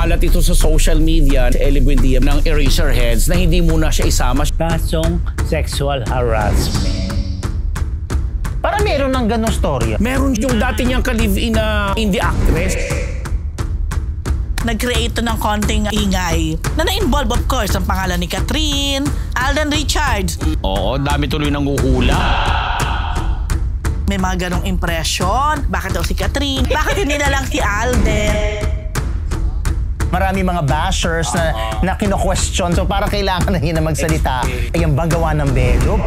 kumalat ito sa social media, Ellie Buendia ng Eraserheads na hindi muna siya isama. Kasong sexual harassment. Parang meron ng ganong storya. Meron yung dati niyang ka-live-in na indie actress. Nag-create ng konting ingay na na-involve of course ang pangalan ni Catherine, Alden Richards. Oo, dami tuloy nang uhula. May mga ganong impression. Bakit daw si Catherine? Bakit hindi na lang si Alden? Marami mga bashers na kino-question. So parang kailangan na yun na magsalita. Ayan ba gawa ng belo?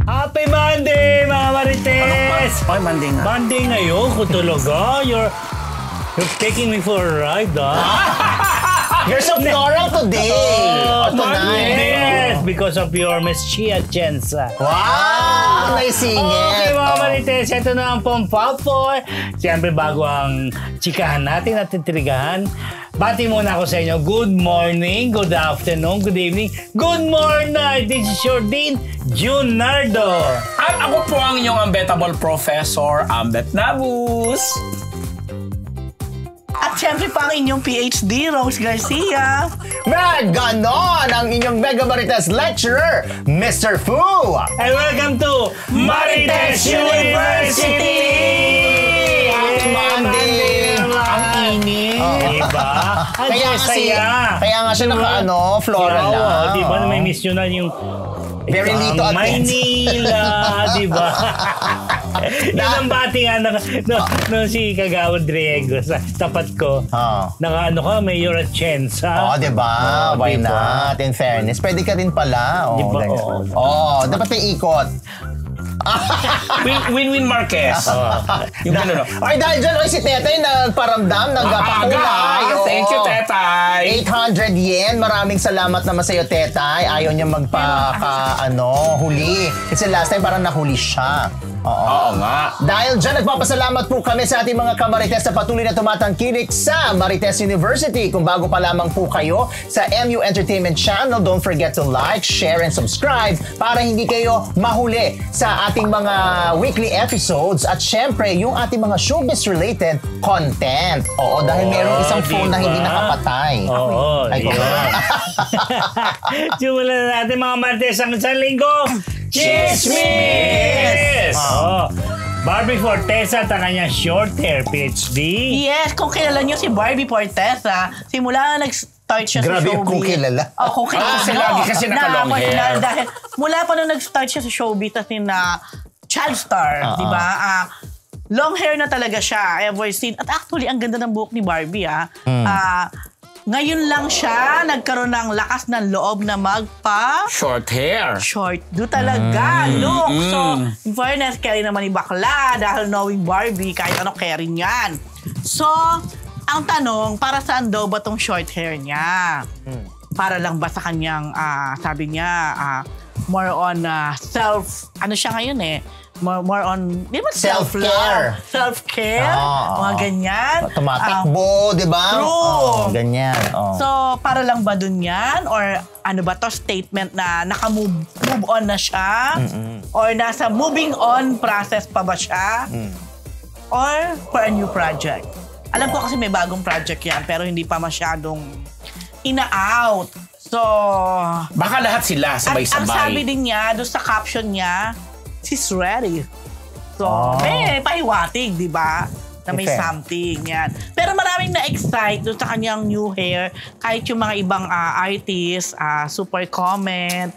Happy Monday, mga Marites! Ay, Monday nga. Monday ngayon, kung talaga. You're taking me for a ride, You're so floral today! Yes, because of your Miss Chia Chenza. Wow! Naisingit! Okay, mga Marites, ito na ang Pompapoy. Siyempre, bago ang chikahan natin at titrigahan, bati muna ako sa inyo. Good morning, good afternoon, good evening, good morning! This is your Dean, Junardo. At ako po ang inyong unbettable professor, Ambet Nabus. At syempre pa ang inyong PhD, Rose Garcia. Ganon ang inyong Mega Marites lecturer, Mr. Fu! And welcome to Marites University! Happy Monday! Ang init. Diba? Ang saya. Kaya nga siya floral na. Diba na may miss yun na yung Very little at Maynila, diba? Yun ang bati nga nung si Kagawad Riego sa tapat ko. Naka-ano ka, Mayor at Chenza. Diba? Why not? In fairness, pwede ka rin pala. Diba? Dapat may ikot. Win-win Marquez. Yung gano'n. Ay, dahil dyan, si Tetay nagparamdam, nagpakulay. Thank you, Tetay. 800 yen. Maraming salamat naman sa'yo, Tetay. Ayaw niya huli. Kasi last time parang nahuli siya. Oo nga. Dahil dyan, nagpapasalamat po kami sa ating mga kamarites na patuloy na tumatangkilik sa Marites University. Kung bago pa lamang po kayo sa MU Entertainment Channel, don't forget to like, share, and subscribe para hindi kayo mahuli sa ating mga weekly episodes at syempre, yung ating mga showbiz-related content. Oo, dahil merong isang phone na hindi nakapatay. Oo, yun. Simulan na natin mga Marites ang isang linggo. Chismis! Barbie Fortesa at ang kanyang short hair PhD. Yes, kung kilala niyo si Barbie Fortesa, simula nag-start siya sa showbiz. Grabe kung kilala. Kung kilala. Kasi naka-long hair. Dahil mula pa nung nag-start siya sa showbiz at child star, di ba? Long hair na talaga siya ever since. At actually, ang ganda ng buhok ni Barbie, ngayon lang siya nagkaroon ng lakas ng loob na short hair. Short. Do talaga. Look. So, in fairness, carry naman ni bakla dahil knowing Barbie, kahit ano carry niyan. So, ang tanong, para saan daw ba tong short hair niya? Para lang ba sa kanyang, sabi niya, more on ano siya ngayon more on, di ba self-care. Self-care, mga ganyan. Tumatakbo, di ba? True. Ganyan. So, para lang ba dun yan? Or ano ba to, statement na naka-move on na siya? Or nasa moving on process pa ba siya? Or for a new project? Alam ko kasi may bagong project yan, pero hindi pa masyadong ina-out. So, baka lahat sila sabay-sabay. Ang sabi din niya, doon sa caption niya, she's ready. So, may pahiwatig, di ba? Na may something, yan. Pero maraming na-excite doon sa kanyang new hair. Kahit yung mga ibang artists, super comment,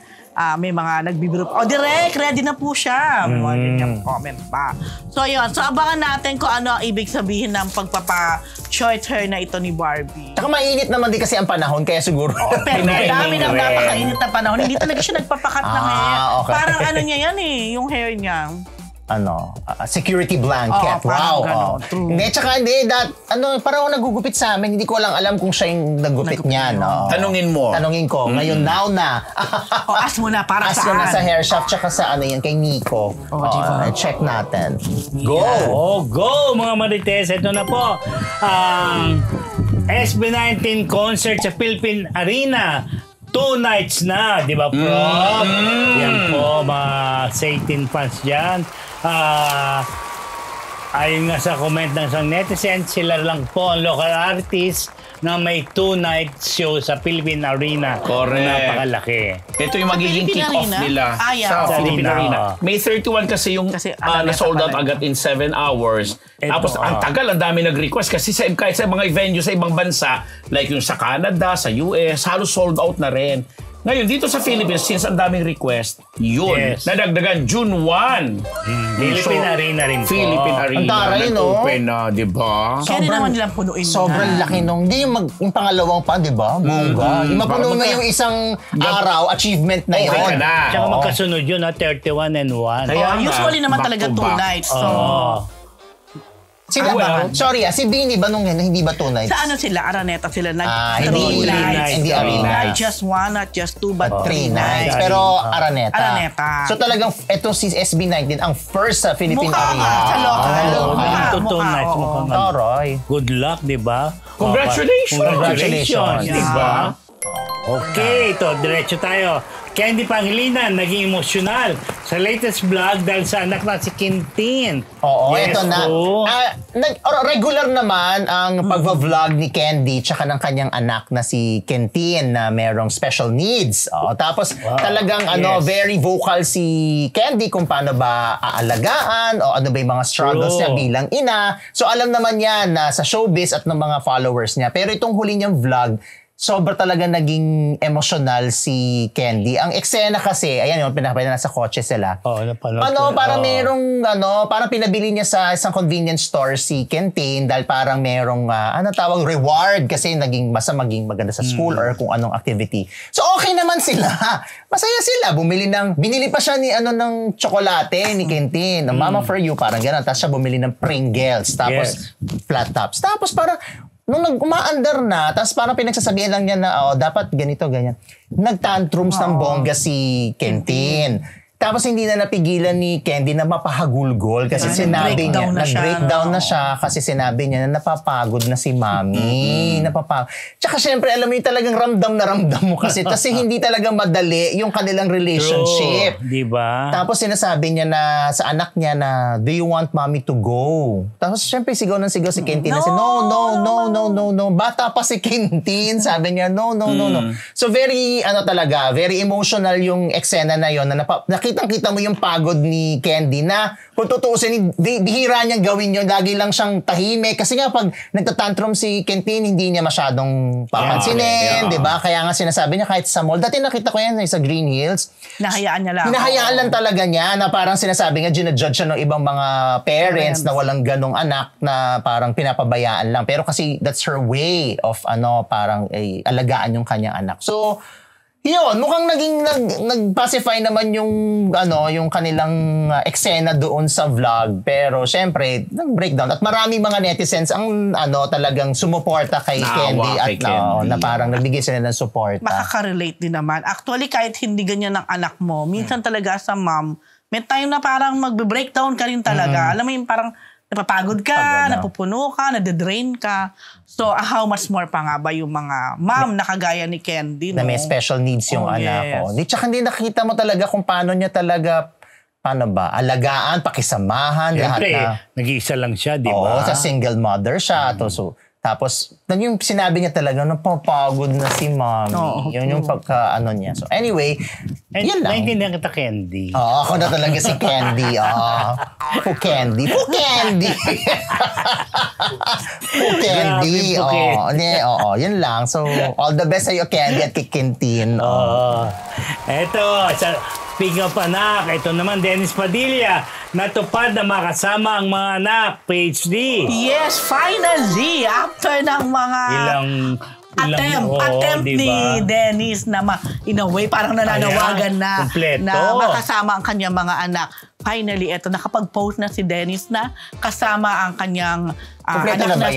may mga nagbibiro. Direct, ready na po siya. May mga ganyan comment pa. So, yun. So, abangan natin kung ano ang ibig sabihin ng pagpapa-short hair na ito ni Barbie. Saka mainit naman din kasi ang panahon, kaya siguro. Pero dami ng napakainit na panahon. Hindi talaga siya nagpapakat ng hair. Okay. Parang ano niya yan yung hair niya. Security blanket. Wow. Hindi, tsaka hindi. Parang nagugupit sa amin. Hindi ko alam kung siya yung nagupit niyan. Tanungin mo. Tanungin ko. Ngayon, now na. Ask mo na para saan? Ask mo na sa hair shop, tsaka sa kay Nico. Check natin. Go! Go, mga Marites. Ito na po. SB19 concert sa Philippine Arena. 2 nights na, di ba, Prof? Yan po, mga Satan fans dyan. Ayon nga sa comment ng isang netizen, sila lang po ang local artist na may 2-night show sa Philippine Arena. Correct. Napakalaki. Ito yung magiging Philippine kick-off Arena? nila Yeah. sa Philippine Arena. Arena. May 31 kasi yung Araneta na-sold out pala. agad in 7 hours. Ito, Tapos ang tagal, ang dami nag-request kasi kahit sa mga venue sa ibang bansa, like yung sa Canada, sa US, halos sold out na rin. Ngayon, dito sa Philippines, since ang daming request, yun, Yes. nadagdagan June 1. Philippine Arena rin po. Philippine Arena. Ang taray, no? Nag-open na, di ba? Kaya naman nilang punuin Sobrang laki nung, hindi yung pangalawang pa, di ba? Bongga. Yung mapuno mo yung isang araw, achievement na yun. Okay ka na. Tsaka Oo. magkasunod yun, 31 and 1. Kaya nga, Usually naman back talaga to 2 back. nights. So, Sila ba? Sorry si Beanie ba nung hindi ba 2 nights? sa ano sila? Araneta sila. Hindi 3 nights. Hindi Arena. Not just 1, not just 2, but 3 3 nights. nights. Pero Araneta. Araneta. So talagang ito si SB19 ang first sa Philippine Mukha Arena. nga sa local. Mukha. Ito 2 mukha, nights. oo. Mukhang Taray. good luck, di ba? Congratulations. Congratulations. Di ba? Okay, ito, diretso tayo. Candy Pangilinan, naging emosyonal sa latest vlog dahil sa anak na si Quintin. Oo, Yes, ito na. po. Regular naman ang pagva-vlog ni Candy tsaka ng kanyang anak na si Quintin na merong special needs. Tapos talagang Yes. very vocal si Candy kung paano ba aalagaan o ano ba yung mga struggles True. niya bilang ina. So alam naman yan na sa showbiz at ng mga followers niya. Pero itong huli niyang vlog, sobra talaga naging emotional si Candy. Ang eksena kasi, ayan yung pinapakita na sa kotse sila. Napanood ko. Parang merong, parang pinabili niya sa isang convenience store si Quintin dahil parang merong, reward kasi naging maging maganda sa school or kung anong activity. So okay naman sila. Masaya sila. Binili pa siya ng tsokolate ni Quintin. Mama for you, parang gano'n. Tapos siya bumili ng Pringles. Tapos flat tops. Tapos parang, nung umaandar na, tapos parang pinagsasabihan lang niya na, dapat ganito, ganyan. Nagtantrums ng bongga si Quintin. Tapos hindi na napigilan ni Candy na mapahagulgol kasi sinabi niya, nag-breakdown na siya kasi sinabi niya na napapagod na si Mami. Tsaka syempre, alam mo yung talagang ramdam na ramdam mo kasi hindi talaga madali yung kanilang relationship. True, di ba? Tapos sinasabi niya na sa anak niya na, do you want Mommy to go? Tapos syempre sigaw ng sigaw si Quintin na no. Bata pa si Quintin. Sabi niya, no. So very, very emotional yung eksena na yon na nakitang-kita mo yung pagod ni Candy na kung tutuusin, bihira niyang gawin yun. Lagi lang siyang tahimik. Kasi nga pag nagtatantrum si Quintin, hindi niya masyadong papansinin. Diba? Kaya nga sinasabi niya kahit sa mall. Dati nakita ko yan sa Green Hills. Hinahayaan niya lang. Hinahayaan lang talaga niya na parang sinasabi nga, ginajudge siya ng ibang mga parents na walang ganong anak na parang pinapabayaan lang. Pero kasi that's her way of parang alagaan yung kanyang anak. So, yun, mukhang nag-pacify naman yung kanilang eksena doon sa vlog. Pero syempre, nag-breakdown. At maraming mga netizens ang talagang sumuporta kay Candy at na parang nagbigay sila ng suporta. Makaka-relate din naman. Actually, kahit hindi ganyan ang anak mo, minsan talaga sa mom, may time na parang magbe-breakdown ka rin talaga. Alam mo yung parang napapagod ka, napupuno ka, nade-drain ka. So, how much more pa nga ba yung mga mom na kagaya ni Candy, Na may special needs yung anak ko. Tsaka hindi nakita mo talaga kung paano niya talaga, alagaan, pakisamahan, lahat Siyempre, na. nag-iisa lang siya, di Oo, ba? sa single mother siya. Tapos, yung sinabi niya talaga, napapagod na si Mommy. Yun yung niya. So, anyway, yun lang. Naintindihan kita, Candy. Ako na talaga si Candy. Po Candy. Yun lang. So, all the best sa'yo, Candy, at kay Quintin. Eto, speaking of anak, ito naman, Dennis Padilla, natupad na makasama ang mga anak, PhD. Yes, finally! After ng mga attempt diba? ni Dennis na in a way parang nananawagan na makasama ang kanyang mga anak. Finally, eto, nakapag-post na si Dennis na kasama ang kanyang anak na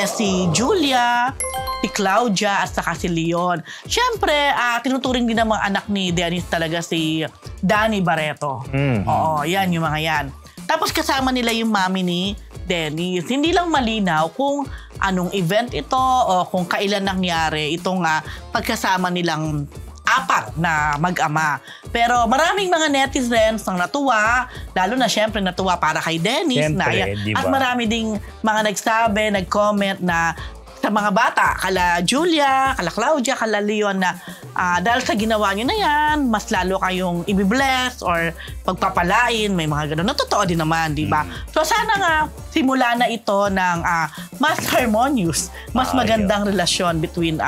si Julia, si Claudia, at saka si Leon. Siyempre, tinuturing din ng mga anak ni Dennis talaga si Danny Barreto. Oo, yan yung mga yan. Tapos kasama nila yung mami ni Dennis. Hindi lang malinaw kung anong event ito o kung kailan nangyari itong pagkasama nilang apat na mag-ama. Pero maraming mga netizens ang natuwa, lalo na syempre natuwa para kay Dennis. Siyempre, diba? At marami ding mga nagsabi, nag-comment na sa mga bata, kala Julia, kala Claudia, kala Leon na dahil sa ginawa nyo na yan, mas lalo kayong ibibless or pagpapalain, may mga ganun. Totoo din naman, di ba? So sana nga, simula na ito ng mas harmonious, mas magandang relasyon between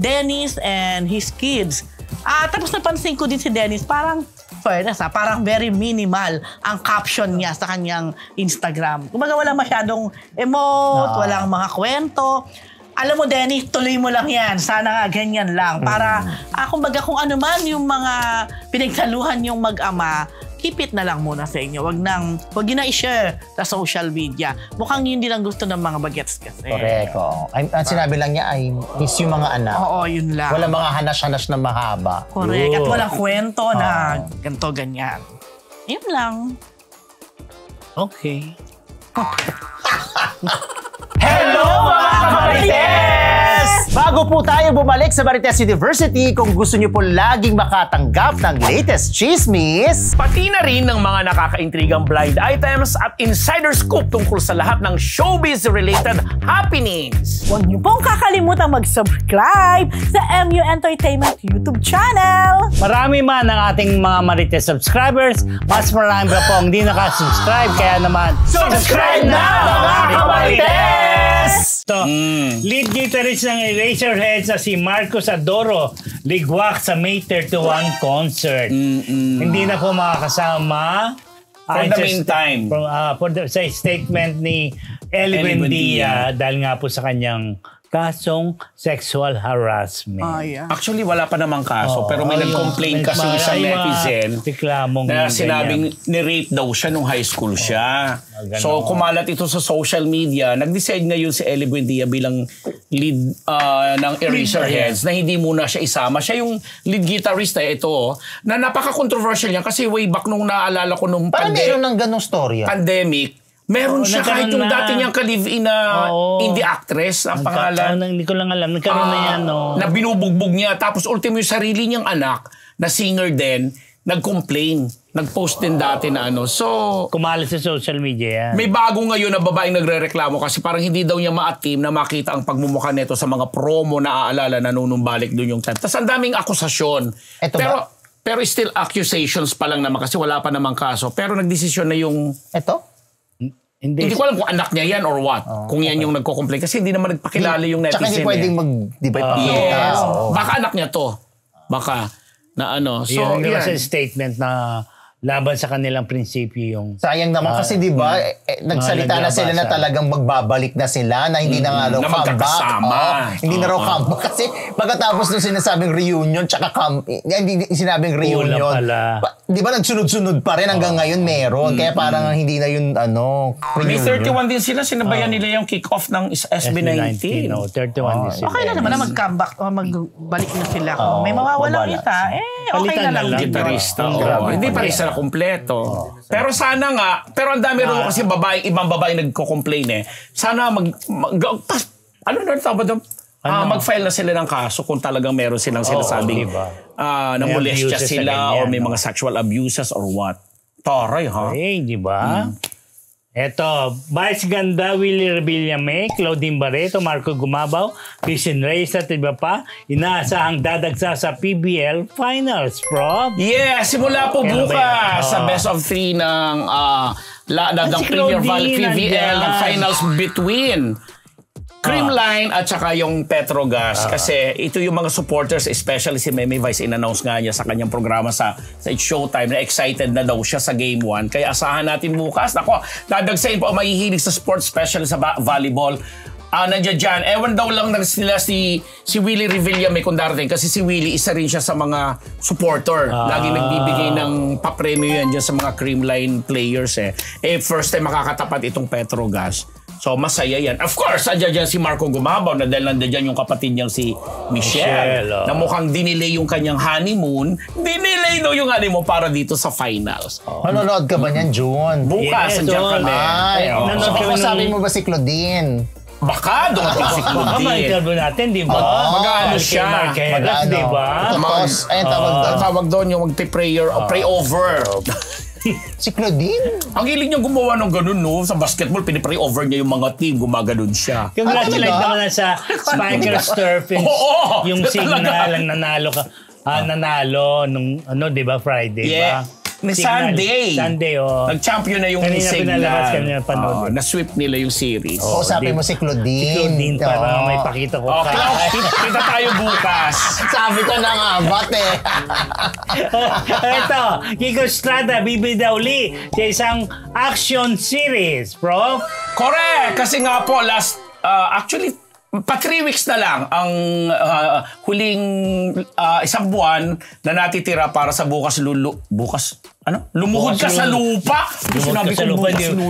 Dennis and his kids. Tapos napansin ko din si Dennis, parang fairness parang very minimal ang caption niya sa kanyang Instagram. Kumbaga walang masyadong emote, walang mga kwento. Alam mo, Dennis, tuloy mo lang yan. Sana nga ganyan lang. Para, kumbaga kung ano man yung mga pinagsaluhan yung mag-ama, keep it na lang muna sa inyo. Wag yun na i-share sa social media. Mukhang yun din ang gusto ng mga bagets kasi. Correct. Ang sinabi lang niya ay miss yung mga anak. Oo, yun lang. Walang mga hanas-hanas na mahaba. Correct. At walang kwento na ganito, ganyan. Yun lang. Okay. Hello mga Kamarites! Bago po tayo bumalik sa Marites University, kung gusto niyo po laging makatanggap ng latest chismis, Pati na rin ng mga nakakaintrigang blind items at insider scoop tungkol sa lahat ng showbiz-related happenings. Huwag niyo pong kakalimutan mag-subscribe sa MU Entertainment YouTube channel. Marami man ang ating mga Marites subscribers, mas marami pa po hindi nakasubscribe. Kaya naman, subscribe na mga Kamarites! So, lead guitarist ng Eraserheads na si Marcos Adoro ligwak sa May 31 concert. Hindi na po makakasama For the meantime. sa statement ni Ellie Buendia dahil nga po sa kanyang kasong sexual harassment. Yeah. Actually, wala pa namang kaso. Pero may nag-complain kasi isang netizen na sinabing ni-rape daw siya nung high school siya. So, kumalat ito sa social media. Nag-decide ngayon si Ellie Buendia bilang lead ng Eraserheads na hindi muna siya isama. Siya yung lead guitarist na napaka-controversial niya kasi way back nung naalala ko nung parang meron ng ganong storya. Pandemic. Meron siya kahit yung dati niyang ka-live-in na indie actress, ang pangalan. Hindi ko lang alam. Nagkaroon na yan, na binubugbog niya. Tapos ultimo yung sarili niyang anak, na singer din, nag-complain. Nag-post din dati na So, kumalat sa social media yan. may bago ngayon na babaeng nagre-reklamo kasi parang hindi daw niya ma-team na makita ang pagmumukha nito sa mga promo na aalala na nunumbalik doon yung time. Tapos ang daming akusasyon. Pero still accusations pa lang naman kasi wala pa namang kaso. Pero nagdesisyon na yung... Ito? Hindi ko alam kung anak niya yan or what. Kung yan yung nagko-complain. Kasi hindi naman nagpakilala yung netizen. Tsaka hindi pwedeng ipakita. Yes. Baka anak niya to. Baka na So, yun sa statement na laban sa kanilang prinsipyo yung... Sayang naman kasi di ba nagsalita na sila na talagang magbabalik na sila na hindi na nga raw comeback. Hindi na raw comeback kasi pagkatapos nung sinasabing reunion tsaka hindi sinabing reunion. Di ba nagsunod-sunod pa rin hanggang ngayon meron. Kaya parang hindi na yun May reunion. 31 din sila. Sinabayan nila yung kick-off ng SB19. 31 din sila. Okay na naman na mag-comeback o magbalik na sila. Kung may mawawalang isa, okay na lang. Gitarista. Hindi pa rin sila kompleto. Pero sana nga, pero ang dami rin kasi ibang babae nagko-complain Sana mag-file na sila ng kaso kung talagang meron silang sinasabing namolestya sila or may mga sexual abuses or what. Taray, ha? Di ba? Eto, Vice Ganda, Willie Revillame, Claudine Barreto, Marco Gumabaw, Christian Reyes at iba pa, inaasahang dadagsa sa PBL Finals, Prof. Yeah, simula po bukas sa Best of 3 ng Premier PBL ng finals between Creamline at saka yung Petrogas. Kasi ito yung mga supporters, especially si Meme Vice, in-announce nga niya sa kanyang programa sa It's Showtime na excited na daw siya sa Game 1. Kaya asahan natin bukas. Ako, dadagsayin po ang mahihilig sa sports, especially sa volleyball. Nandiyan dyan. Ewan daw lang nila si Willie Revillame kung darating. Kasi si Willie, isa rin siya sa mga supporter. Lagi nagbibigay ng papremyo yan dyan sa mga Creamline players. First time makakatapat itong Petrogas. So, masaya yan. Of course, andyan si Marco Gumabaw na dahil nandiyan yung kapatid niyang si Michelle na mukhang dinelay yung kanyang honeymoon. Dinelay daw yung honeymoon para dito sa finals. Manonood ka ba niyan, June? Bukas, andyan kami. So, kausapin mo ba si Claudine? Baka dumating si Baka Claudine. ma-interview natin, di ba? Mag-ano siya. Marquez, di ba? Tawag doon yung mag-prayer o pray over. Si Claudine. Ang hiling niya gumawa ng ganun, no? Sa basketball, pinipray over niya yung mga team, gumaganon siya. Congratulate talaga? naman sa Spikers Turpins. Oo, Yung talaga. signal ang nanalo ka. Nanalo nung, di ba, Friday Yeah. ba? Ni Signal. Sunday. Sunday, Nag-champion na yung Kanina signal. pinalabas, kanina panood. Na-sweep nila yung series. O, sabi mo si Claudine. Claudine, para may pakita ko. Okay, kita tayo bukas. Sabi ko na nga, bate. Ito, Kiko Estrada, bibida uli sa isang action series, bro. Correct! Kasi nga po, actually, pa 3 weeks na lang ang huling isang buwan na natitira para sa lumuhod ka sa lupa. Sinabi ko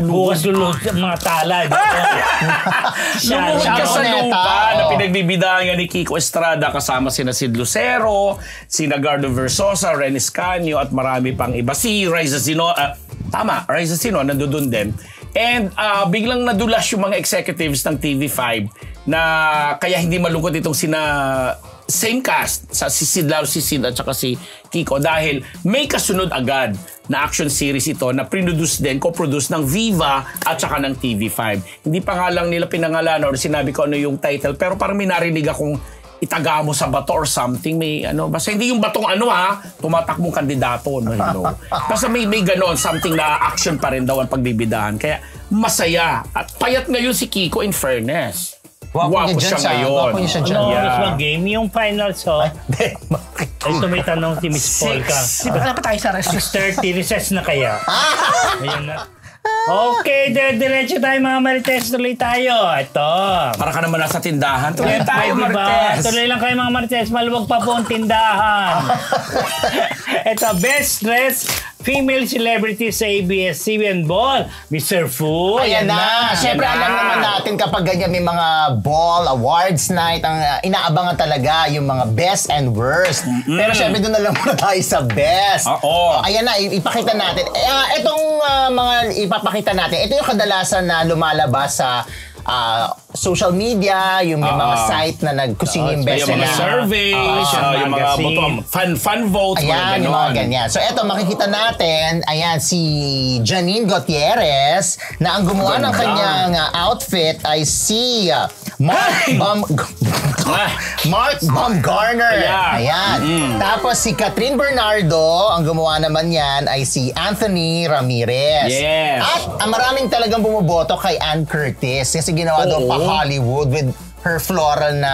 bukas luluhod sa mga tala. Lumuhod ka sa Sharoneta, lupa na oh. pinagbibidahan ni Kiko Estrada kasama sina Sid Lucero, sina Gardo Versosa, Renny Scanio at marami pang iba. Si Raisa Sino, Raisa Sino nandoon din. And biglang nadulas yung mga executives ng TV5 na kaya hindi malungkot itong same cast si Sid at saka si Kiko dahil may kasunod agad na action series ito na co-produce ng Viva at saka ng TV5. Hindi pa nga lang nila pinangalan or sinabi ko ano yung title pero parang may narinig akong itaga mo sa bato or something, may basta hindi yung batong tumatakbong kandidato, basta may ganon, something na action pa rin daw ang pagbibidahan, kaya masaya at payat ngayon si Kiko in fairness. Wapo siya ngayon. Wapo niya siya dyan. Miss mag-game, yung finals, ito may tanong si Miss Polka. Di ba pa tayo sa rest? 6:30, recess na kaya? Ayan na. Okay, diretso tayo mga Marites. Tuloy tayo. Ito. Para ka naman nasa tindahan. Tuloy tayo, Diba? Marites. Tuloy lang kayo mga Marites. Maluwag pa po ang tindahan. Ito, best dressed female celebrity sa ABS-CBN Ball. Mr. Fu. Ayan na. Siyempre, alam naman natin kapag ganyan may mga ball, awards night, ang inaabangan talaga yung mga best and worst. Pero siyempre, doon na lang muna tayo sa best. Oo. Ayan na, ipakita natin. Itong mga ipapakita natin, ito yung kadalasan na lumalabas sa social media, yung may mga site na nagkusini yung best Yung mga nila. surveys, yung mga fan votes, Ayan, yung mga ganyan. So, eto, makikita natin, ayan, si Janine Gutierrez, na ang gumawa ng kanyang outfit ay si Mark Baumgartner. Ayan. Tapos, si Catherine Bernardo, ang gumawa naman yan ay si Anthony Ramirez. Yes. At maraming talagang bumuboto kay Ann Curtis kasi ginawa daw pa Hollywood with her floral na,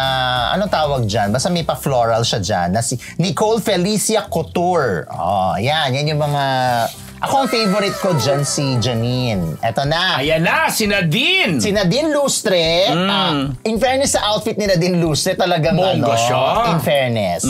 anong tawag dyan? Basta may pa-floral siya dyan. Na si Nicole Felicia Couture. Yan yung mga... Ako ang favorite ko dyan si Janine. Eto na. Ayan na, si Nadine. Si Nadine Lustre, in fairness sa outfit ni Nadine Lustre, talagang Bongga siya. in fairness.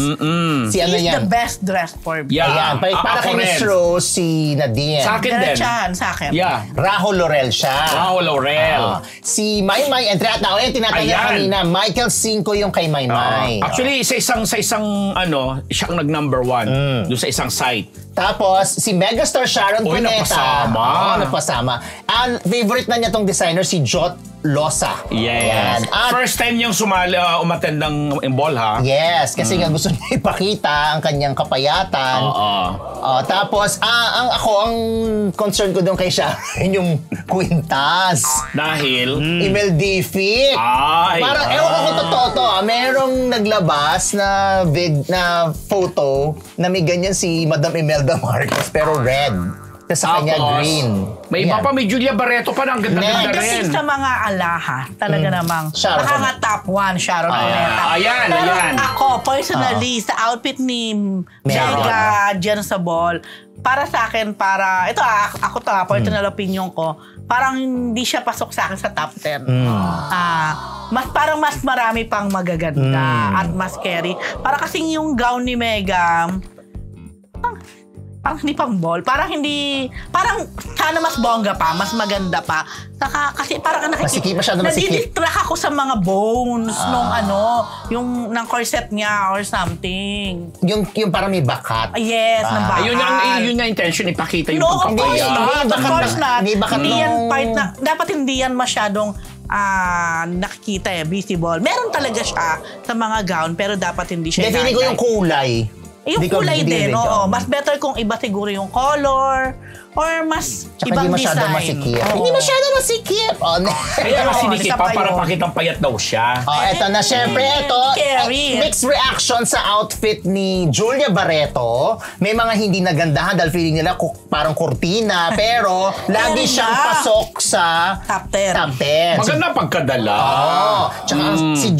Si ano He's yan? the best dressed for me. Yeah. Ayan, para Ako kay Miss rin. Rose, si Nadine. Sa akin din. Diretsahan sa akin. Yeah. Rahul Laurel siya. Wow, Laurel. Si Maymay, Entreat na, tinatanong Ayan. kanina, Michael Cinco yung kay Maymay. Actually, sa isang siya ang nag-number 1 doon sa isang site. Tapos, si megastar Sharon Uy, Cuneta. napasama. Napasama. Ang favorite na niya tong designer, si Jot Losa. Yes. Ayan. At, First time niyang umattend ng ball, ha? yes, kasi nga gusto niya ipakita ang kanyang kapayatan. Tapos, ang concern ko doon kay Sharon, yung kwintas. Dahil, Email defect. Ay. Parang, ewan ko kung totoo to. Merong naglabas na photo na may ganyan si Madam Imelda Marcos pero red. Tapos sa kanya green. May iba pa, may Julia Barreto pa na. Ang ganda-ganda Kasi rin. sa mga alaha, talaga namang Sharon. nakaka-top 1, Sharon Cuneta. Ayan, Pero ayan. ako, personally, sa outfit ni Mega dyan sa ball, para sa akin, ako personal opinion ko, parang hindi siya pasok sa akin sa top 10. Parang mas marami pang magaganda at mas scary. Para kasing yung gown ni Mega, parang hindi pang ball. Parang sana mas bongga pa, mas maganda pa. Kasi parang Masikip, masyado masikip. nadidistract ako sa mga bones yung ng corset niya or something. Yung parang may bakat. Yes, ng bakal. Yun yung intention, ipakita yung No, of course pagpapaya. not. Of course not. Hindi bakat Hindi yan nung- part na, dapat hindi yan masyadong nakikita visible. Meron talaga siya sa mga gown, pero dapat hindi siya Feeling ko yung kulay. Yung kulay din, oo. Mas better kung iba siguro yung color or mas Tsaka ibang hindi masyadong design. masikip. Oo. Hindi masyadong masikip. Oh, Kaya nga sinikip isa pa pa para yun. pakitang payat daw siya. Oh, eto na. Siyempre, ito, Carrie. mixed reaction sa outfit ni Julia Barreto. May mga hindi nagandahan dahil feeling nila parang kurtina. Pero, lagi Meron siyang na. pasok sa Top 10. top 10. Maganda pagkadala. Oh, tsaka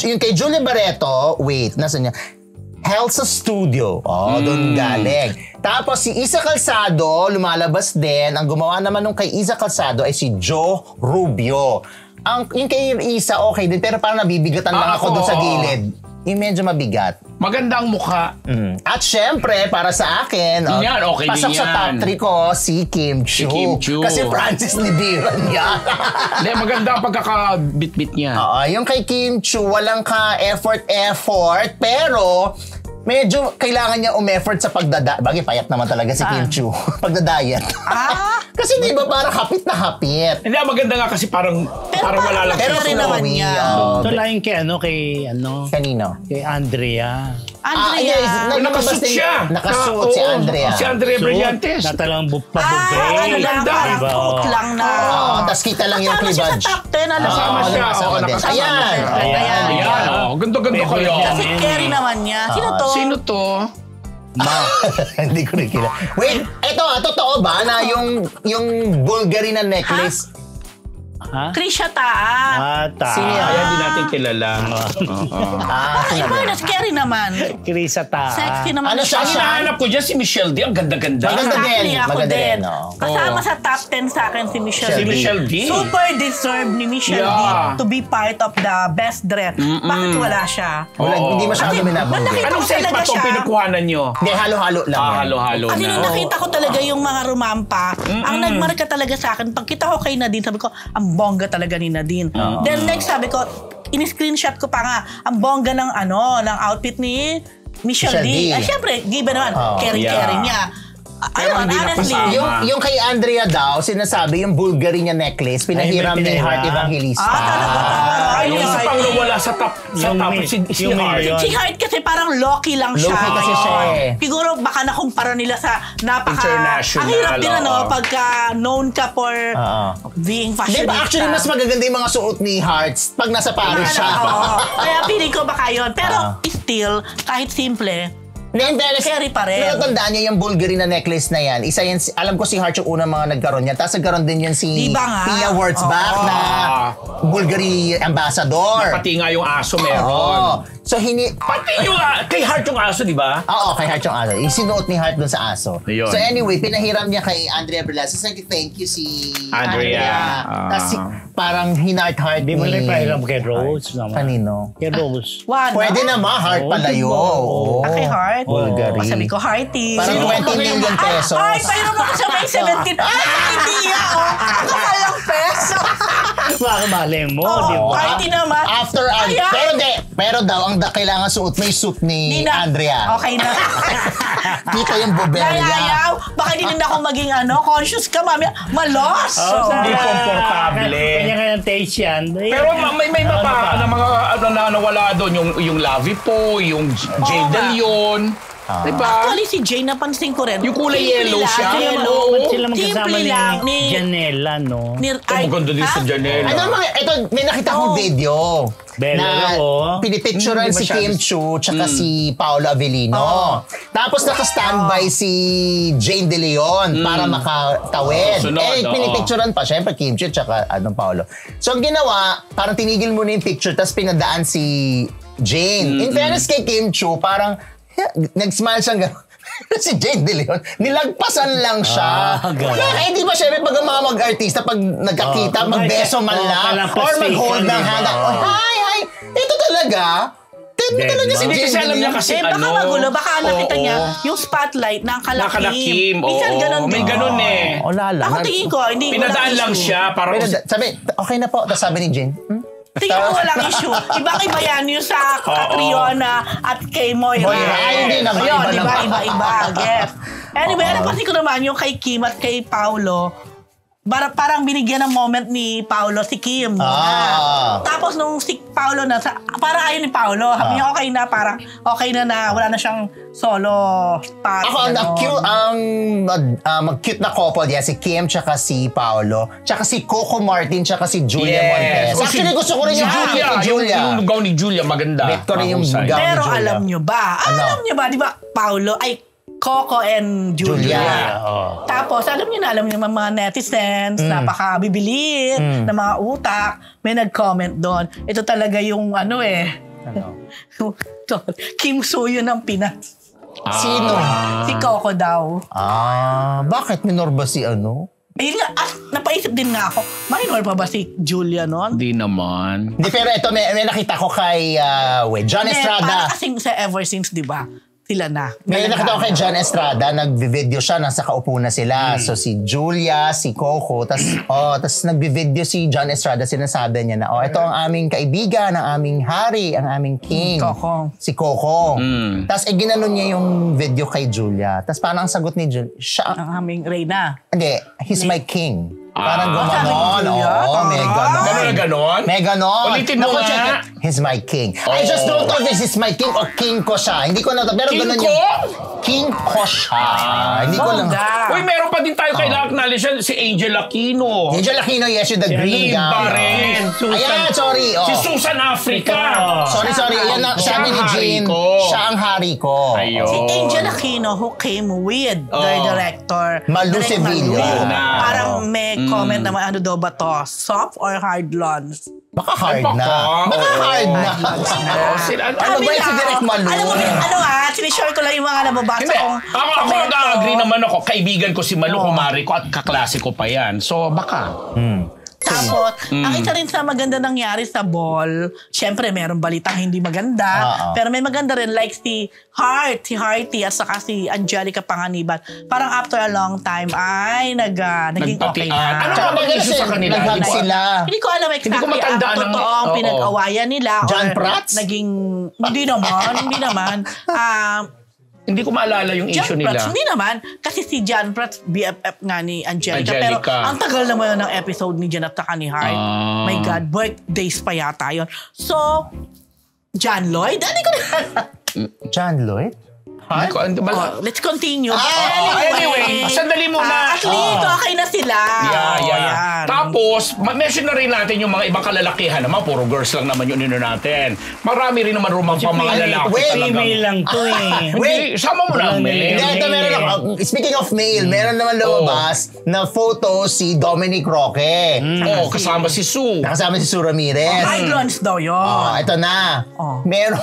yung kay Julia Barreto, wait, nasan niya? Helsa Studio. Oh, doon galing. Tapos si Isa Calzado, lumalabas din. Ang gumawa naman nung kay Isa Calzado ay si Joe Rubio. Yung kay Isa, okay din. Pero parang nabibigatan lang ako doon sa gilid. Yung medyo mabigat. Maganda ang mukha. At syempre, para sa akin, Yan, okay pasok din sa top yan. 3 ko, si Kim Chiu. Si Kim Chiu. Kasi Francis Nibiran yan. Hindi, maganda ang pagkakabit-bit niya. Oo, yung kay Kim Chiu, walang ka-effort, pero medyo kailangan niya umeffort sa Bagay, payat naman talaga si Kim Chiu. Pagdadayet. Kasi di ba parang hapit na hapit. Hindi, maganda nga kasi parang wala lang. Pero Pero naman flowy. niya. Ito lang yung Kanino? kay Andrea. Andrea. Nakasuit siya. Nakasuit si Andrea. Si Andrea Brillantes. Natalang pabugay. Ano lang, Ganda. parang Diba? coat lang na. Oo, tas kita lang yung Kasama siya cleavage. sa top 10, alam mo. Kasama siya. nakasama Oo, din. nakasama Ayan. siya. Ayan. Ayan, oh. Ganda-ganda kayo. Kasi carry naman niya. Sino to? Sino to? Hindi ko rin kilala. Wait, eto, totoo ba na yung Bulgari na necklace? Ha? Krisha Taa. Sino yan? Ayan, hindi natin kilala. Ay, fairness, carry naman. Krisa Ta. Sexy naman Ano siya? Ang hinahanap ko dyan si Michelle D. Ang ganda-ganda. Maganda din. Exactly, ako Maganda din. din, oo. Kasama sa top 10 sa akin si Michelle Si D. Michelle D. Super deserved ni Michelle Yeah. D to be part of the best dress. Bakit wala siya? Wala, Oo. hindi masyado minabanggit. Nakita Anong ko set talaga pa itong siya. pinagkuhanan nyo? Hindi, halo-halo lang. yan. Halo-halo Kasi na. nung nakita ko talaga yung mga rumampa, ang nagmarka talaga sa akin, pagkita ko kay Nadine, sabi ko, ang bongga talaga ni Nadine. Then next sabi ko, in-screenshot ko pa nga, ang bongga ng ng outfit ni Michelle Michelle D. D. Ay, syempre, given naman, carry-carry niya. Pero hindi Honestly, napasama. Yung kay Andrea daw, sinasabi yung Bulgari niya necklace, pinahiram Ay, may ni Heart pinahiram. Evangelista. talaga. Ay, yung isa pang nawala sa top. Si yung Heart. mayor. Si Heart kasi parang low-key lang siya. Low-key kasi siya eh. Siguro baka nakumpara nila sa International, Ang hirap din oo. pagka known ka for being Di fashionista. ba actually mas magaganda yung mga suot ni Hearts pag nasa Paris siya. Oo. Kaya feeling ko baka yun. Pero still, kahit simple, carry pa rin. Natandaan niya yung Bulgari na necklace na yan. Isa yan, alam ko si Heart yung unang mga nagkaroon yan. Tapos nagkaroon din yun si Di ba nga? Pia Wurtzbach na Bulgari ambassador. Pati nga yung aso meron. Oo. So Pati yung kay Heart yung aso, di ba? Oo, kay Heart yung aso. Yung sinuot ni Heart dun sa aso. Ayun. So anyway, pinahiram niya kay Andrea Berlazo. So thank you si Andrea. Tapos parang hinart-heart Di mo lang pahiram kay Rose naman. Kanino? Kay Rose. one. Pwede naman, Heart pala yun. Oo. Kay Heart. Bulgari. Sabi ko, Hearty. Parang 20 million pesos. Ay, pahiram ako sa may 17. Hindi ako. Kapal lang peso. Bakit malay mo, Oo, di ba? Hearty naman. After Ayan. pero daw ang kailangan suot may suit ni Hindi na. Andrea. Okay na. Kita yung boberya. Ayaw. Baka hindi din ako maging conscious ka, mami. Malos. Hindi komportable. Kanya-kanyang taste yan. Pero may mga na nawala doon yung Lavipo, yung Jade De Leon. Diba? Actually, si Jane, napansin ko rin. Yung kulay Simple yellow lang, siya. Yellow. Sila magkasama Simple lang. ni Janela, no? Ang maganda din sa Janela. Ano mga, ito, may nakita akong video. Bella na Raw. pinipicturean Hindi si masyado. Kim Chiu tsaka si Paolo Avellino. Tapos naka-standby si Jane De Leon para makatawid. Sunod, Pinipicturean pa. Siyempre, Kim Chiu tsaka Paolo. So, ang ginawa, parang tinigil muna yung picture tapos pinadaan si Jane. In fairness kay Kim Chiu, parang nag-smile siyang gano'n. Si Jane De Leon, nilagpasan lang siya. Hindi ba syempre pag ang mga mag-artista, pag nagkakita, magbeso man lang, or mag-hold ng hand. Hi! Ito talaga. Si Hindi kasi alam niya kasi baka magulo, baka nakita niya yung spotlight ng Nakalakim. kalakim. Minsan ganun May din. ganun eh. Lala. Ako tingin ko, hindi Pinadaan lang siya. Parang Sabi, okay na po. Tapos sabi ni Jane, tingin ko walang issue. Ibang-iba yan yung sa Catriona at kay Moira. Moira. Ay, hindi naman. Ayun, Iba naman. iba. Guess. Anyway, napansin ko naman yung kay Kim at kay Paolo, parang binigyan ng moment ni Paolo si Kim. Tapos nung si Paolo na, para ayaw ni Paolo, sabi niya okay na, parang okay na wala na siyang solo part. Ako, mag-cute na couple yan, si Kim tsaka si Paolo, tsaka si Coco Martin tsaka si Julia Montes. Actually, gusto ko rin yung Julia. Yung gown ni Julia, maganda. Bet ko rin yung gown ni Julia. Pero alam nyo ba, di ba, Paolo, Coco and Julia. Tapos, alam niyo mga netizens, napakabibilin na mga utak, may nag-comment doon. Ito talaga yung Kim Soo-hyun ng Pinas. Sino? Si Coco daw. Bakit minor ba si Ayun nga, napaisip din nga ako, minor pa ba si Julia noon? Hindi naman. Hindi, pero ito, may nakita ko kay John Estrada. Parang kasing sa Ever Since, di ba? Sila na. May nakita ko kay John Estrada, nag-video siya, nasa kaupo na sila. So si Julia, si Coco, tas nag-video si John Estrada, sinasabi niya na, ito ang aming kaibigan, ang aming hari, ang aming king. Coco. Si Coco. Tas ginanon niya yung video kay Julia. Tas parang ang sagot ni Julia, ang aming Reyna. Hindi, he's my king. Parang gumanon. May ganon? May ganon. Ulitin mo nga. He's my king. I just don't know if this is my king or king ko siya. Hindi ko na, pero King ganon ko? King ko siya. Hindi ko lang. Uy, meron pa din tayo kailangan acknowledge si Angel Aquino. Angel Aquino, yes, yung the green Iba guy. rin. Ayan, sorry. Si Susan Africa. Sorry. Ayan na, sabi ni Jean, siya ang hari ko. Ayun. Si Angel Aquino who came with the director. Malu Sevilla. Parang may comment naman, ano daw ba to? Soft or hard lawns? Baka hard na. Baka hard na. Ano ba yung si Direk Malu? Alam mo, sinishare ko lang yung mga nababasa Hindi. kong Ako nag-agree naman ako. Kaibigan ko si Malu, kumari ko at kaklase ko pa yan. So, baka. Tapos, ang isa rin sa maganda nangyari sa ball, syempre meron balitang hindi maganda, pero may maganda rin like si Hearty at saka si Angelica Panganiban. Parang after a long time ay naging okay na. Ano ba ang issue sa kanila? Nag-hug sila. Hindi ko alam exactly ang totoong pinag-awayan nila. John Prats? Hindi naman. Hindi ko maalala yung issue nila. Prats, hindi naman. Kasi si John Prats, BFF nga ni Angelica. Pero ang tagal naman ng episode ni Jan at saka ni Hart. My God, birthdays pa yata yun. So, John Lloyd? John Lloyd? Let's continue. Anyway, sandali muna. At least, okay na sila. Yeah. Tapos, mention na rin natin yung mga ibang kalalakihan naman. Puro girls lang naman yun natin. Marami rin naman rumang pa mga lalaki. Female lang to Wait, sama mo na ang male. Ito meron ako. Speaking of male, meron naman lumabas na photo si Dominic Roque. Kasama si Sue. Nakasama si Sue Ramirez. High glance daw yun. Ito na. Meron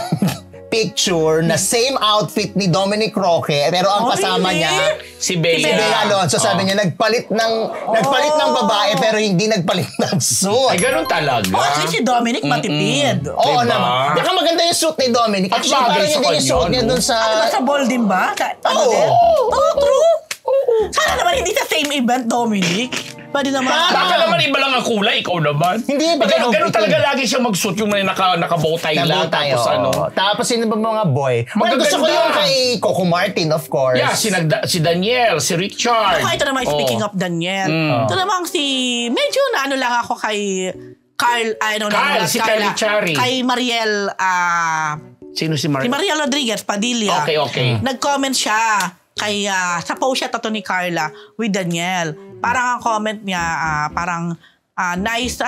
picture na same outfit ni Dominic Roque pero ang kasama niya si Bea. Si Bea Alonzo. Sabi niya nagpalit ng babae pero hindi nagpalit ng suit. Ay, ganun talaga. Actually, si Dominic matipid. Oo naman. Baka maganda yung suit ni Dominic. Actually, parang hindi yung suit niya dun sa... Sa ball din ba? True. Sana naman hindi sa same event, Dominic. Pwede naman. Baka naman iba lang ang kulay, ikaw naman. Hindi, ganun talaga lagi siya mag-suit yung naka-bowtie lang. Tapos Tapos sino ba mga boy? Gusto ko yung kay Coco Martin, of course. Yeah, si Daniel, si Richard. Ito naman, speaking of Daniel. Ito naman medyo na lang ako kay Carl, si Carl Chari. Kay Mariel, sino si Mariel? Si Mariel Rodriguez Padilla. Okay. Nag-comment siya kay sa post siya ni Carla with Daniel. Parang ang comment niya parang nice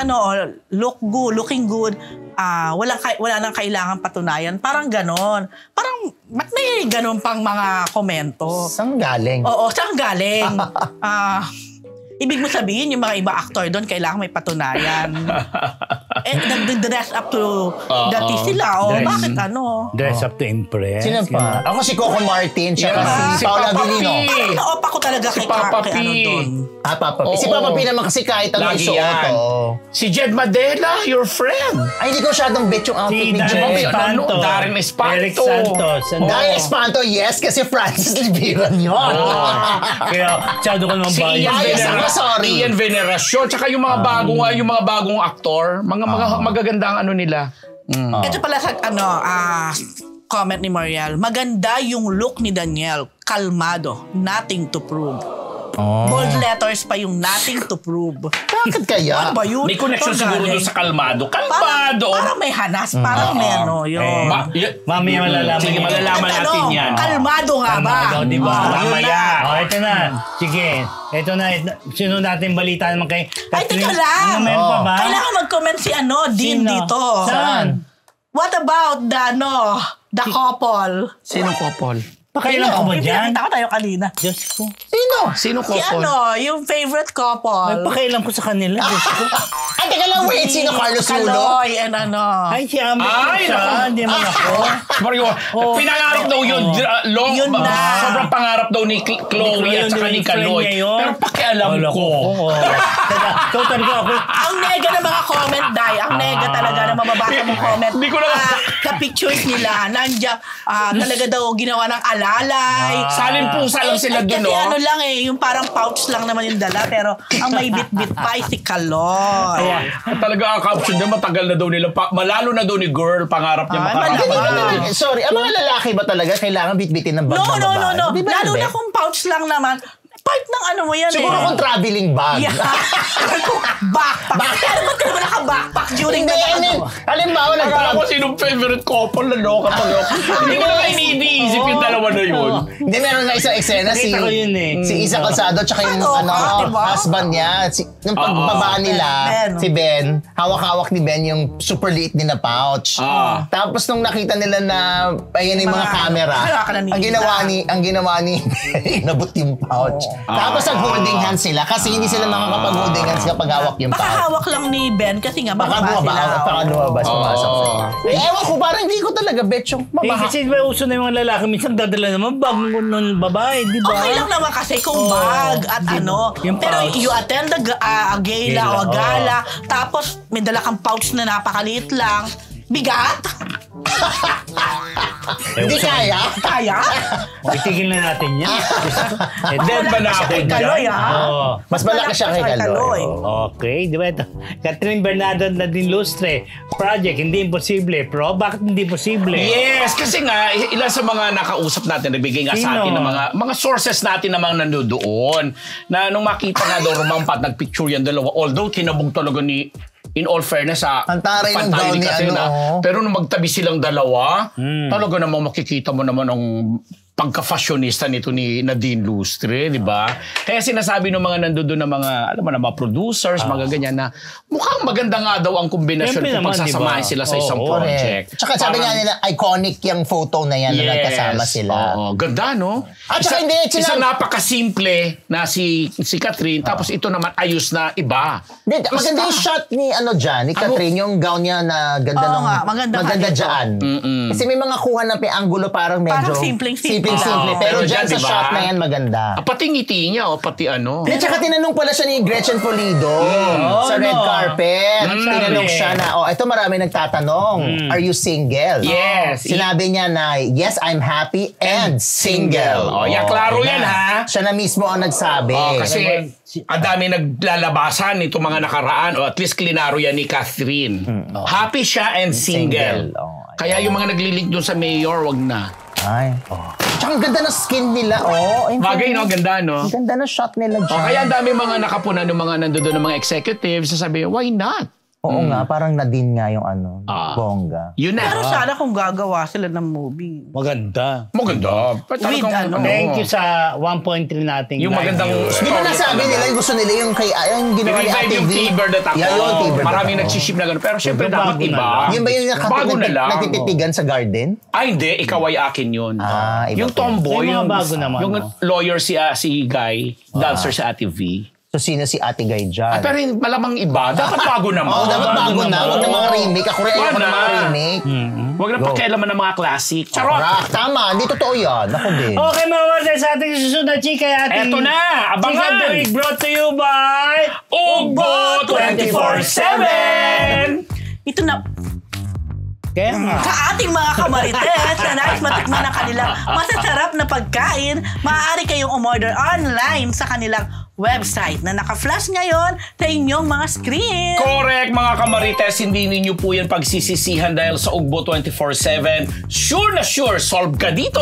looking good. Wala nang kailangan patunayan. Parang ganon. Parang ba't may ganon pang mga komento? Saan galing? Oo, saan galing? Ibig mo sabihin, yung mga iba actor doon, kailangan may patunayan. Nag-dress up to dati sila. Bakit Dress up to impress. Sino pa? Ako si Coco Martin, tsaka si Paula Avellino. Parang na-opa ko talaga kay Papa P. doon. Papa P. Si Papa P naman kasi kahit ano Lagi isuot. yan. Si Jed Madela, your friend. Ay, hindi ko masyadong bet yung outfit ni Jed. Darren Espanto. Eric Santos. Darren Espanto, yes, kasi Francis Libiran yun. Kaya, masyado ka naman Si Ian Veneracion. Tsaka yung mga bagong aktor, mga magagandang nila. Ito pala sa comment ni Mariel. Maganda yung look ni Daniel. Kalmado. Nothing to prove. Bold letters pa yung nothing to prove. Bakit kaya? Ano ba yun? May connection siguro doon sa kalmado. Kalmado! Parang may hanas, parang may ano, yun. Mamaya malalaman. Sige, malalaman natin yan. Kalmado nga ba? Kalmado, di ba? Mamaya. Ito na. Sige. Ito na. Sino natin balita naman kay Ay, teka lang. Ano, meron pa ba? Kailangan mag-comment si Dean Sino? dito. Saan? What about the couple? Sinong couple? Pakailan ko ba dyan? Pinakita ko tayo kanina. Diyos ko. Sino Si couple? yung favorite Ay, couple. pakailan ko sa kanila. Diyos ko. Ay, teka lang, wait. Sino Carlos Yulo? Kaloy and Ay, si Amber Ay, siya. naku. Hindi man ako. Mario, pinangarap daw yun. Yun na. Sobrang pangarap daw ni Chloe at saka ni Kaloy. Pero pakialam ko. Total ko ako. Ang nega ng mga comment, Day. Ang nega talaga na mababasa mong comment. Hindi ko na- Sa pictures nila, nandiyan, talaga daw ginawa ng alalay. Salin pusa lang sila dun, Kasi no? ano lang yung parang pouch lang naman yung dala. Pero ang may bit-bit pa ay si Kaloy. Talaga ang caption niya, matagal na daw nila. Malalo na daw ni girl, pangarap niya Ay, makarating. malamang. Sorry, ang mga lalaki ba talaga kailangan bitbitin ng bag ng babae? No. Di ba, Lalo Bebe? na kung pouch lang naman. Part ng ano mo yan Siguro kung traveling bag. Yeah. Backpack. Pero ba't ka naman naka-backpack during Hindi, the halimbawa, Akala ko sinong favorite couple na loka pa yun. Hindi ko na iniisip yung dalawa na yun. Hindi, meron nga isang eksena si Nakita ko yun eh. si Isa Calzado tsaka yung diba? husband niya. Nung pagbaba nila, Ben. si Ben, hawak-hawak ni Ben yung super liit din na pouch. Tapos nung nakita nila na ayan yung mga camera, ang ginawa ni inabot yung pouch. Tapos nag-holding hands sila kasi hindi sila makakapag-holding hands kapag hawak yung pouch. Makahawak lang ni Ben kasi nga Baka bababa sila. lumabas, pumasok sila. Ewan ko, parang hindi ko talaga bet yung Eh, mamaha. kasi may uso na yung mga lalaki. Minsan dadala naman bag ng babae, di ba? Okay lang naman kasi kung bag at Yung pero pouch. you attend the gala o Gala, gala, tapos may dala kang pouch na napakaliit lang. Bigat? Hindi kaya. Kaya? O, itigil na natin yan. Dead ba na ako Kay Kaloy, Oo. Mas malaki siya kay Kaloy. Okay, di ba ito? Catherine Bernardo na din lustre. Project, hindi imposible. Pro, bakit hindi posible? Yes, kasi nga, ilan sa mga nakausap natin, nagbigay nga sa atin ng mga sources natin namang nandoon. Na nung makita nga daw rumampat, nagpicture yan dalawa. Although, kinabog talaga ni, in all fairness, Ang taray ng gown ni ano. Pero nung magtabi silang dalawa, talaga namang makikita mo naman ang pagka-fashionista nito ni Nadine Lustre, di ba? Kaya sinasabi ng mga nandoon na mga, alam mo na, mga producers, mga ganyan na, mukhang maganda nga daw ang kombinasyon Siyempre kung naman, pagsasamahin diba? sila sa isang Oo, project. Tsaka sabi nga nila, iconic yung photo na yan na nagkasama sila. Oo, ganda, no? At saka hindi, isang napakasimple na si Catherine, tapos ito naman ayos na iba. Maganda yung shot ni ni Catherine, yung gown niya na ganda Oo nung nga, maganda dyan. Kasi may mga kuha ng angulo parang medyo Parang simpleng. simple. Pero Pero dyan sa dyan, diba? shot na yan maganda. Pati ngiti niya, pati ano. At saka tinanong pala siya ni Gretchen Pulido sa red carpet. Tinanong siya na, ito marami nagtatanong, are you single? Yes. Sinabi niya na, yes, I'm happy and single. Klaro yan, ha? Siya na mismo ang nagsabi. Kasi ang dami naglalabasan nito mga nakaraan, o at least klinaro yan ni Catherine. Happy siya and single. Kaya yung mga naglilink doon sa mayor, wag na. Ay. Tsaka ang ganda ng skin nila, Bagay, no? Ganda, no? Ang ganda ng shot nila dyan. Kaya ang dami mga nakapunan ng mga nandoon ng mga executives, sasabi, why not? Oo nga, parang Nadine nga yung bongga. Yun na. Pero sana kung gagawa sila ng movie. Maganda. Maganda. With ano? Thank you sa 1.3 nating Yung magandang Di ba nasabi nila, gusto nila yung kay, yung ginawa ni I-revive Ate yung V? T-Bird at ako. Yeah, yung T-Bird at Maraming ako. nagsiship na gano'n. Pero syempre dapat bago na iba. lang. Yun ba yung Bago na lang. nagtititigan sa garden? Ay, hindi. Ikaw ay akin yun. Iba Yung pa. tomboy, May mga yung, bago naman, yung no? lawyer si Guy, dancer si Ate V. So, sino si Ate Guy dyan? Pero malamang iba. Dapat bago naman. dapat bago na. Huwag na mga remake. Ako rin ayoko Wag ng mga na. remake. Huwag na pakialaman ng mga classic. Charot! Rock, tama. Hindi totoo yan. Ako din. Okay mga Martes, sa ating susunod na chika ating... Eto na! Abangan! Chika Tuig brought to you by... Ugbo 24/7! Ito na, Kaya nga. sa ating mga kamarites na nais matikman ang kanilang masasarap na pagkain, maaari kayong umorder online sa kanilang website na naka-flash ngayon sa inyong mga screen. Correct, mga kamarites, hindi ninyo po yan pagsisisihan dahil sa Ugbo 24/7. Sure na sure, solve ka dito!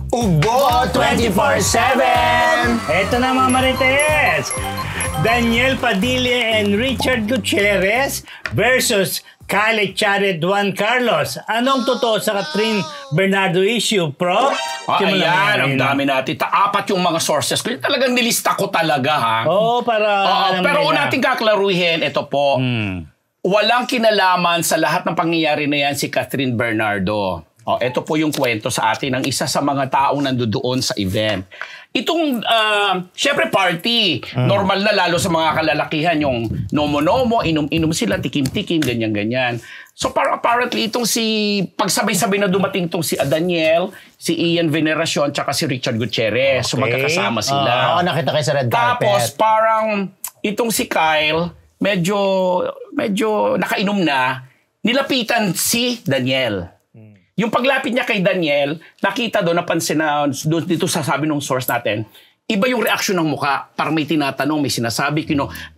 Ugbo 24/7! Eto na mga Marites! Daniel Padilla and Richard Gutierrez versus Kyle Chared Juan Carlos. Anong totoo sa Catherine Bernardo issue, Pro? Ayan, ang dami natin. Apat yung mga sources ko. Talagang nilista ko talaga, ha? Oo, para... Pero natin kaklaruhin, ito po. Walang kinalaman sa lahat ng pangyayari na yan si Catherine Bernardo. Ito po yung kwento sa atin ng isa sa mga taong nandoon sa event. Itong, syempre party. Normal na lalo sa mga kalalakihan, yung nomo-nomo, inom-inom sila, tikim-tikim, ganyan-ganyan. So apparently, itong pagsabay-sabay na dumating itong si Daniel, si Ian Veneracion, tsaka si Richard Gutierrez. So magkakasama sila. Nakita kayo sa red carpet. Tapos parang itong si Kyle, medyo nakainom na, nilapitan si Daniel. Yung paglapit niya kay Daniel, nakita doon, napansin na dito sa sabi ng source natin, iba yung reaksyon ng muka. Parang may tinatanong, may sinasabi,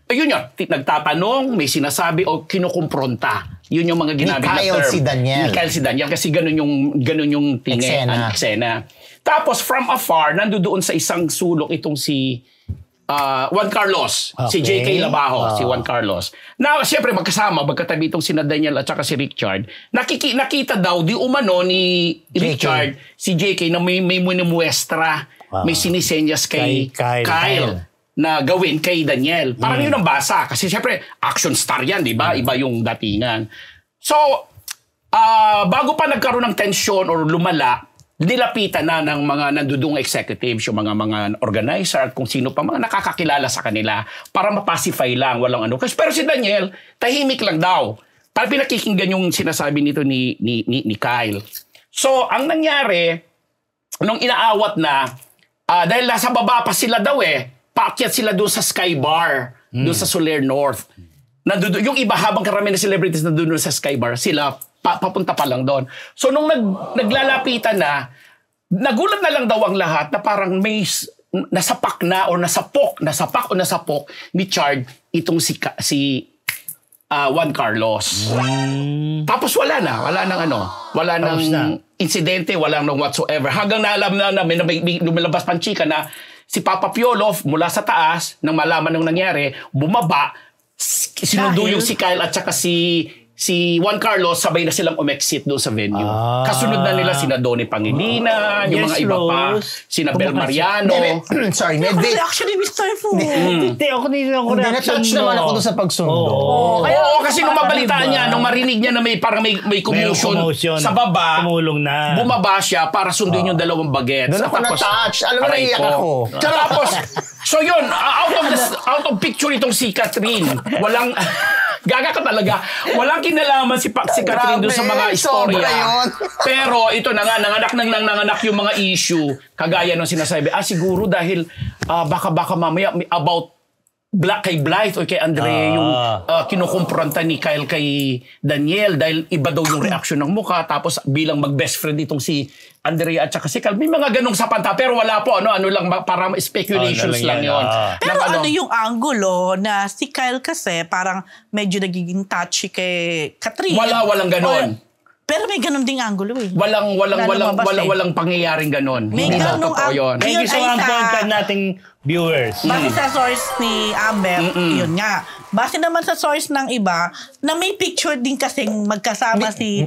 ayun yun, nagtatanong, may sinasabi o kinukumpronta. Yun yung mga ginamit na term. Ni Kyle si Daniel. Kasi ganun yung tingin, ang eksena. Tapos from afar, nandoon sa isang sulok itong si Juan Carlos, si J.K. Labajo, si Juan Carlos. Na siyempre magkasama, magkatabi itong sina Daniel at saka si Richard. Nakita daw, di umano ni Richard, si J.K. na may muestra, may sinisenyas kay Kyle na gawin kay Daniel. Parang yun ang basa. Kasi siyempre, action star yan, di ba? Iba yung datingan. So, bago pa nagkaroon ng tensyon or lumala, nilapitan na ng mga nandudong executives, yung mga organizer at kung sino pa, mga nakakakilala sa kanila para mapacify lang, walang ano. Pero si Daniel, tahimik lang daw. Parang pinakikinggan yung sinasabi nito ni Kyle. So, ang nangyari, nung inaawat na, dahil nasa baba pa sila daw paakyat sila doon sa Sky Bar, doon sa Soler North. Yung iba, habang karami na celebrities na doon sa Sky Bar, sila papunta pa lang doon. So nung naglalapitan na, nagulat na lang daw ang lahat na parang may nasapak o nasapok ni Chard itong si Juan Carlos. Tapos wala nang insidente, wala nang whatsoever. Hanggang naalam na namin na may lumilabas pang chika na si Papa Piolo mula sa taas, nang malaman ng nangyari, bumaba, sinundo yung si Kyle at saka si Juan Carlos, sabay na silang umexit doon sa venue. Kasunod na nila sina Donnie Pangilinan, yung mga iba pa, sina Bel Mariano. Sorry, Actually, Mr. Fu. Hindi, ako na-touch naman ako doon sa pagsundo. Oo, kasi nung mabalitaan niya, nung marinig niya na may commotion sa baba, bumaba siya para sundin yung dalawang bagets. Doon ako na-touch. Alam mo, naiyak ako. Tapos, so yun, out of picture itong si Catherine. Walang... Gaga ka talaga. Walang kinalaman si Catherine doon sa mga istorya. Pero ito na nga, nanganak yung mga issue. Kagaya nung sinasabi, siguro dahil baka mamaya about kay Blythe o kay Andrea yung kinukumpronta ni Kyle kay Daniel dahil iba daw yung reaction ng mukha. Tapos bilang mag-best friend itong si Andrea at saka si Kyle. May mga ganong sapanta pero wala po. Ano lang, para speculations lang yun. Pero ano yung angulo na si Kyle kasi parang medyo nagiging touchy kay Catherine. Walang ganon. Pero may ganun ding angulo Walang pangyayaring ganon. May ganung yun. May gusto ang content nating viewers. Base sa source ni Amber, yun nga. Base naman sa source ng iba, na may picture din kasing magkasama si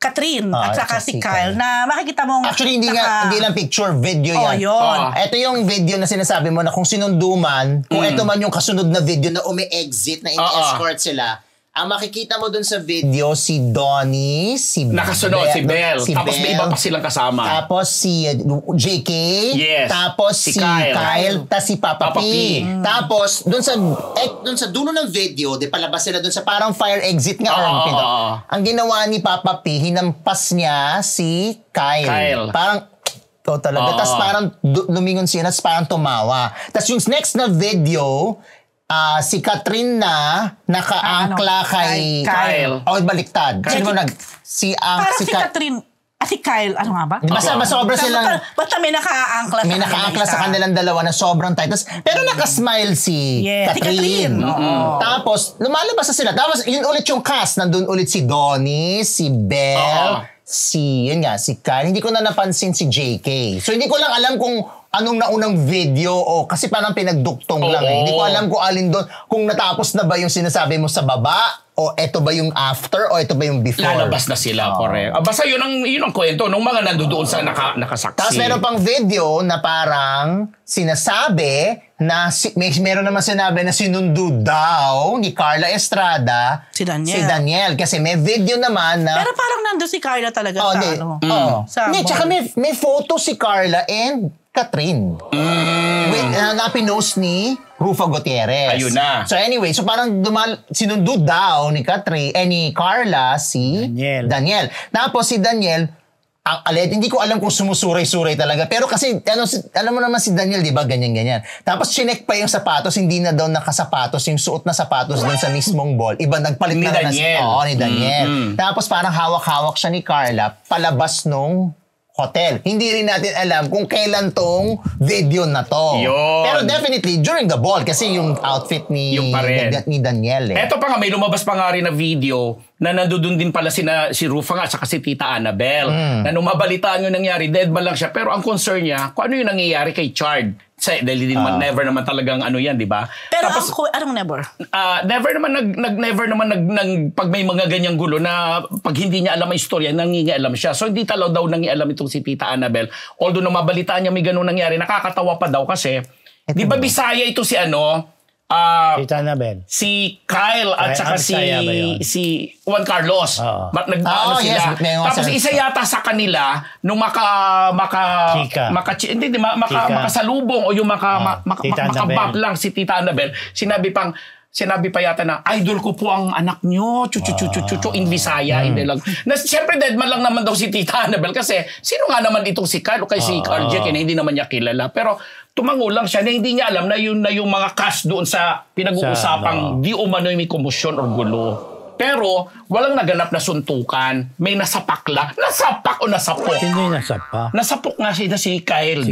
Catherine at saka si Kyle na makikita mong... Actually, hindi lang picture, video yan. Yun. Ito yung video na sinasabi mo na kung sinunduman, kung ito man yung kasunod na video na umi-exit, na ini-escort sila, ang makikita mo dun sa video, si Donnie, si nakasunod, si Belle. Tapos may iba pa silang kasama. Tapos si JK. Yes. Tapos si Kyle. Tapos si Papa P. Tapos, dun sa dulo ng video, di palabas sila dun sa parang fire exit nga. Ang ginawa ni Papa P, hinampas niya si Kyle. Parang, ikaw talaga. Tapos parang lumingon siya, tapos parang tumawa. Tapos yung next na video, si Catherine na naka-angkla kay Kyle. O baliktad. Sino mo si Catherine, At si Kyle, ano nga ba? Basta sobra silang... Basta may nakaangkla May nakaangkla sa kanilang dalawa na sobrang tight. Pero nakasmile si Catherine. Tapos, lumalabas na sila. Tapos, yun ulit yung cast. Nandun ulit si Donnie, si Belle, si Kyle. Hindi ko na napansin si JK. So, hindi ko lang alam kung anong naunang video o kasi parang pinagduktong lang eh. Hindi ko alam kung alin doon. Kung natapos na ba yung sinasabi mo sa baba o eto ba yung after o eto ba yung before. Lalabas na sila, correct. Basta yun ang kwento nung mga nandoon sa nakasaksi. Tapos meron pang video na parang sinasabi na meron naman sinabi na sinundo daw ni Carla Estrada si Daniel. Kasi may video naman na... Pero parang nando si Carla talaga sa ano. Hindi, tsaka may photo si Carla and Catherine. Na pinost ni Rufa Gutierrez. Ayun na. So anyway, so parang sinundo daw ni ni Carla si Daniel. Tapos si Daniel, hindi ko alam kung sumusuray-suray talaga. Pero kasi, alam mo naman si Daniel, di ba? Ganyan-ganyan. Tapos, chinek pa yung sapatos. Hindi na daw nakasapatos. Yung suot na sapatos doon sa mismong ball. Iba, nagpalit ni na Daniel. Ni Daniel. Tapos, parang hawak-hawak siya ni Carla palabas nung hotel. Hindi rin natin alam kung kailan tong video na to. Yun. Pero definitely, during the ball. Kasi yung outfit ni Daniel. Eto pa nga, may lumabas pa nga rin na video na nandoon din pala si Rufa nga at si Tita Annabel. Na nung mabalitaan yung nangyari, dead ba lang siya. Pero ang concern niya, kung ano yung nangyayari kay Chard. Dahil never naman talagang ano yan, di ba? Pero tapos, anong never? Never naman pag may mga ganyang gulo na pag hindi niya alam ang istorya, nangingialam siya. So hindi daw nangingialam itong si Tita Annabel. Although nung mabalitaan niya may ganun nangyari, nakakatawa pa daw kasi, di ba Bisaya ito si Tita Annabel. Si Kyle at saka si Juan Carlos. Sila. Tapos isa yata sa kanila nung makasalubong o yung makabap lang si Tita Annabel, sinabi pa yata na, idol ko po ang anak nyo, in Visaya, hindi lang. Siyempre, dead man lang naman daw si Tita Annabel kasi sino nga naman itong si Carl o kay si Carl Jack, hindi naman niya kilala. Pero tumango lang siya na hindi niya alam na yung mga cast doon sa pinag-uusapang di umano'y may komosyon o gulo. Pero walang naganap na suntukan. May nasapak lang. Nasapak o nasapok? Sino yung nasapak? Nasapok nga si Kyle.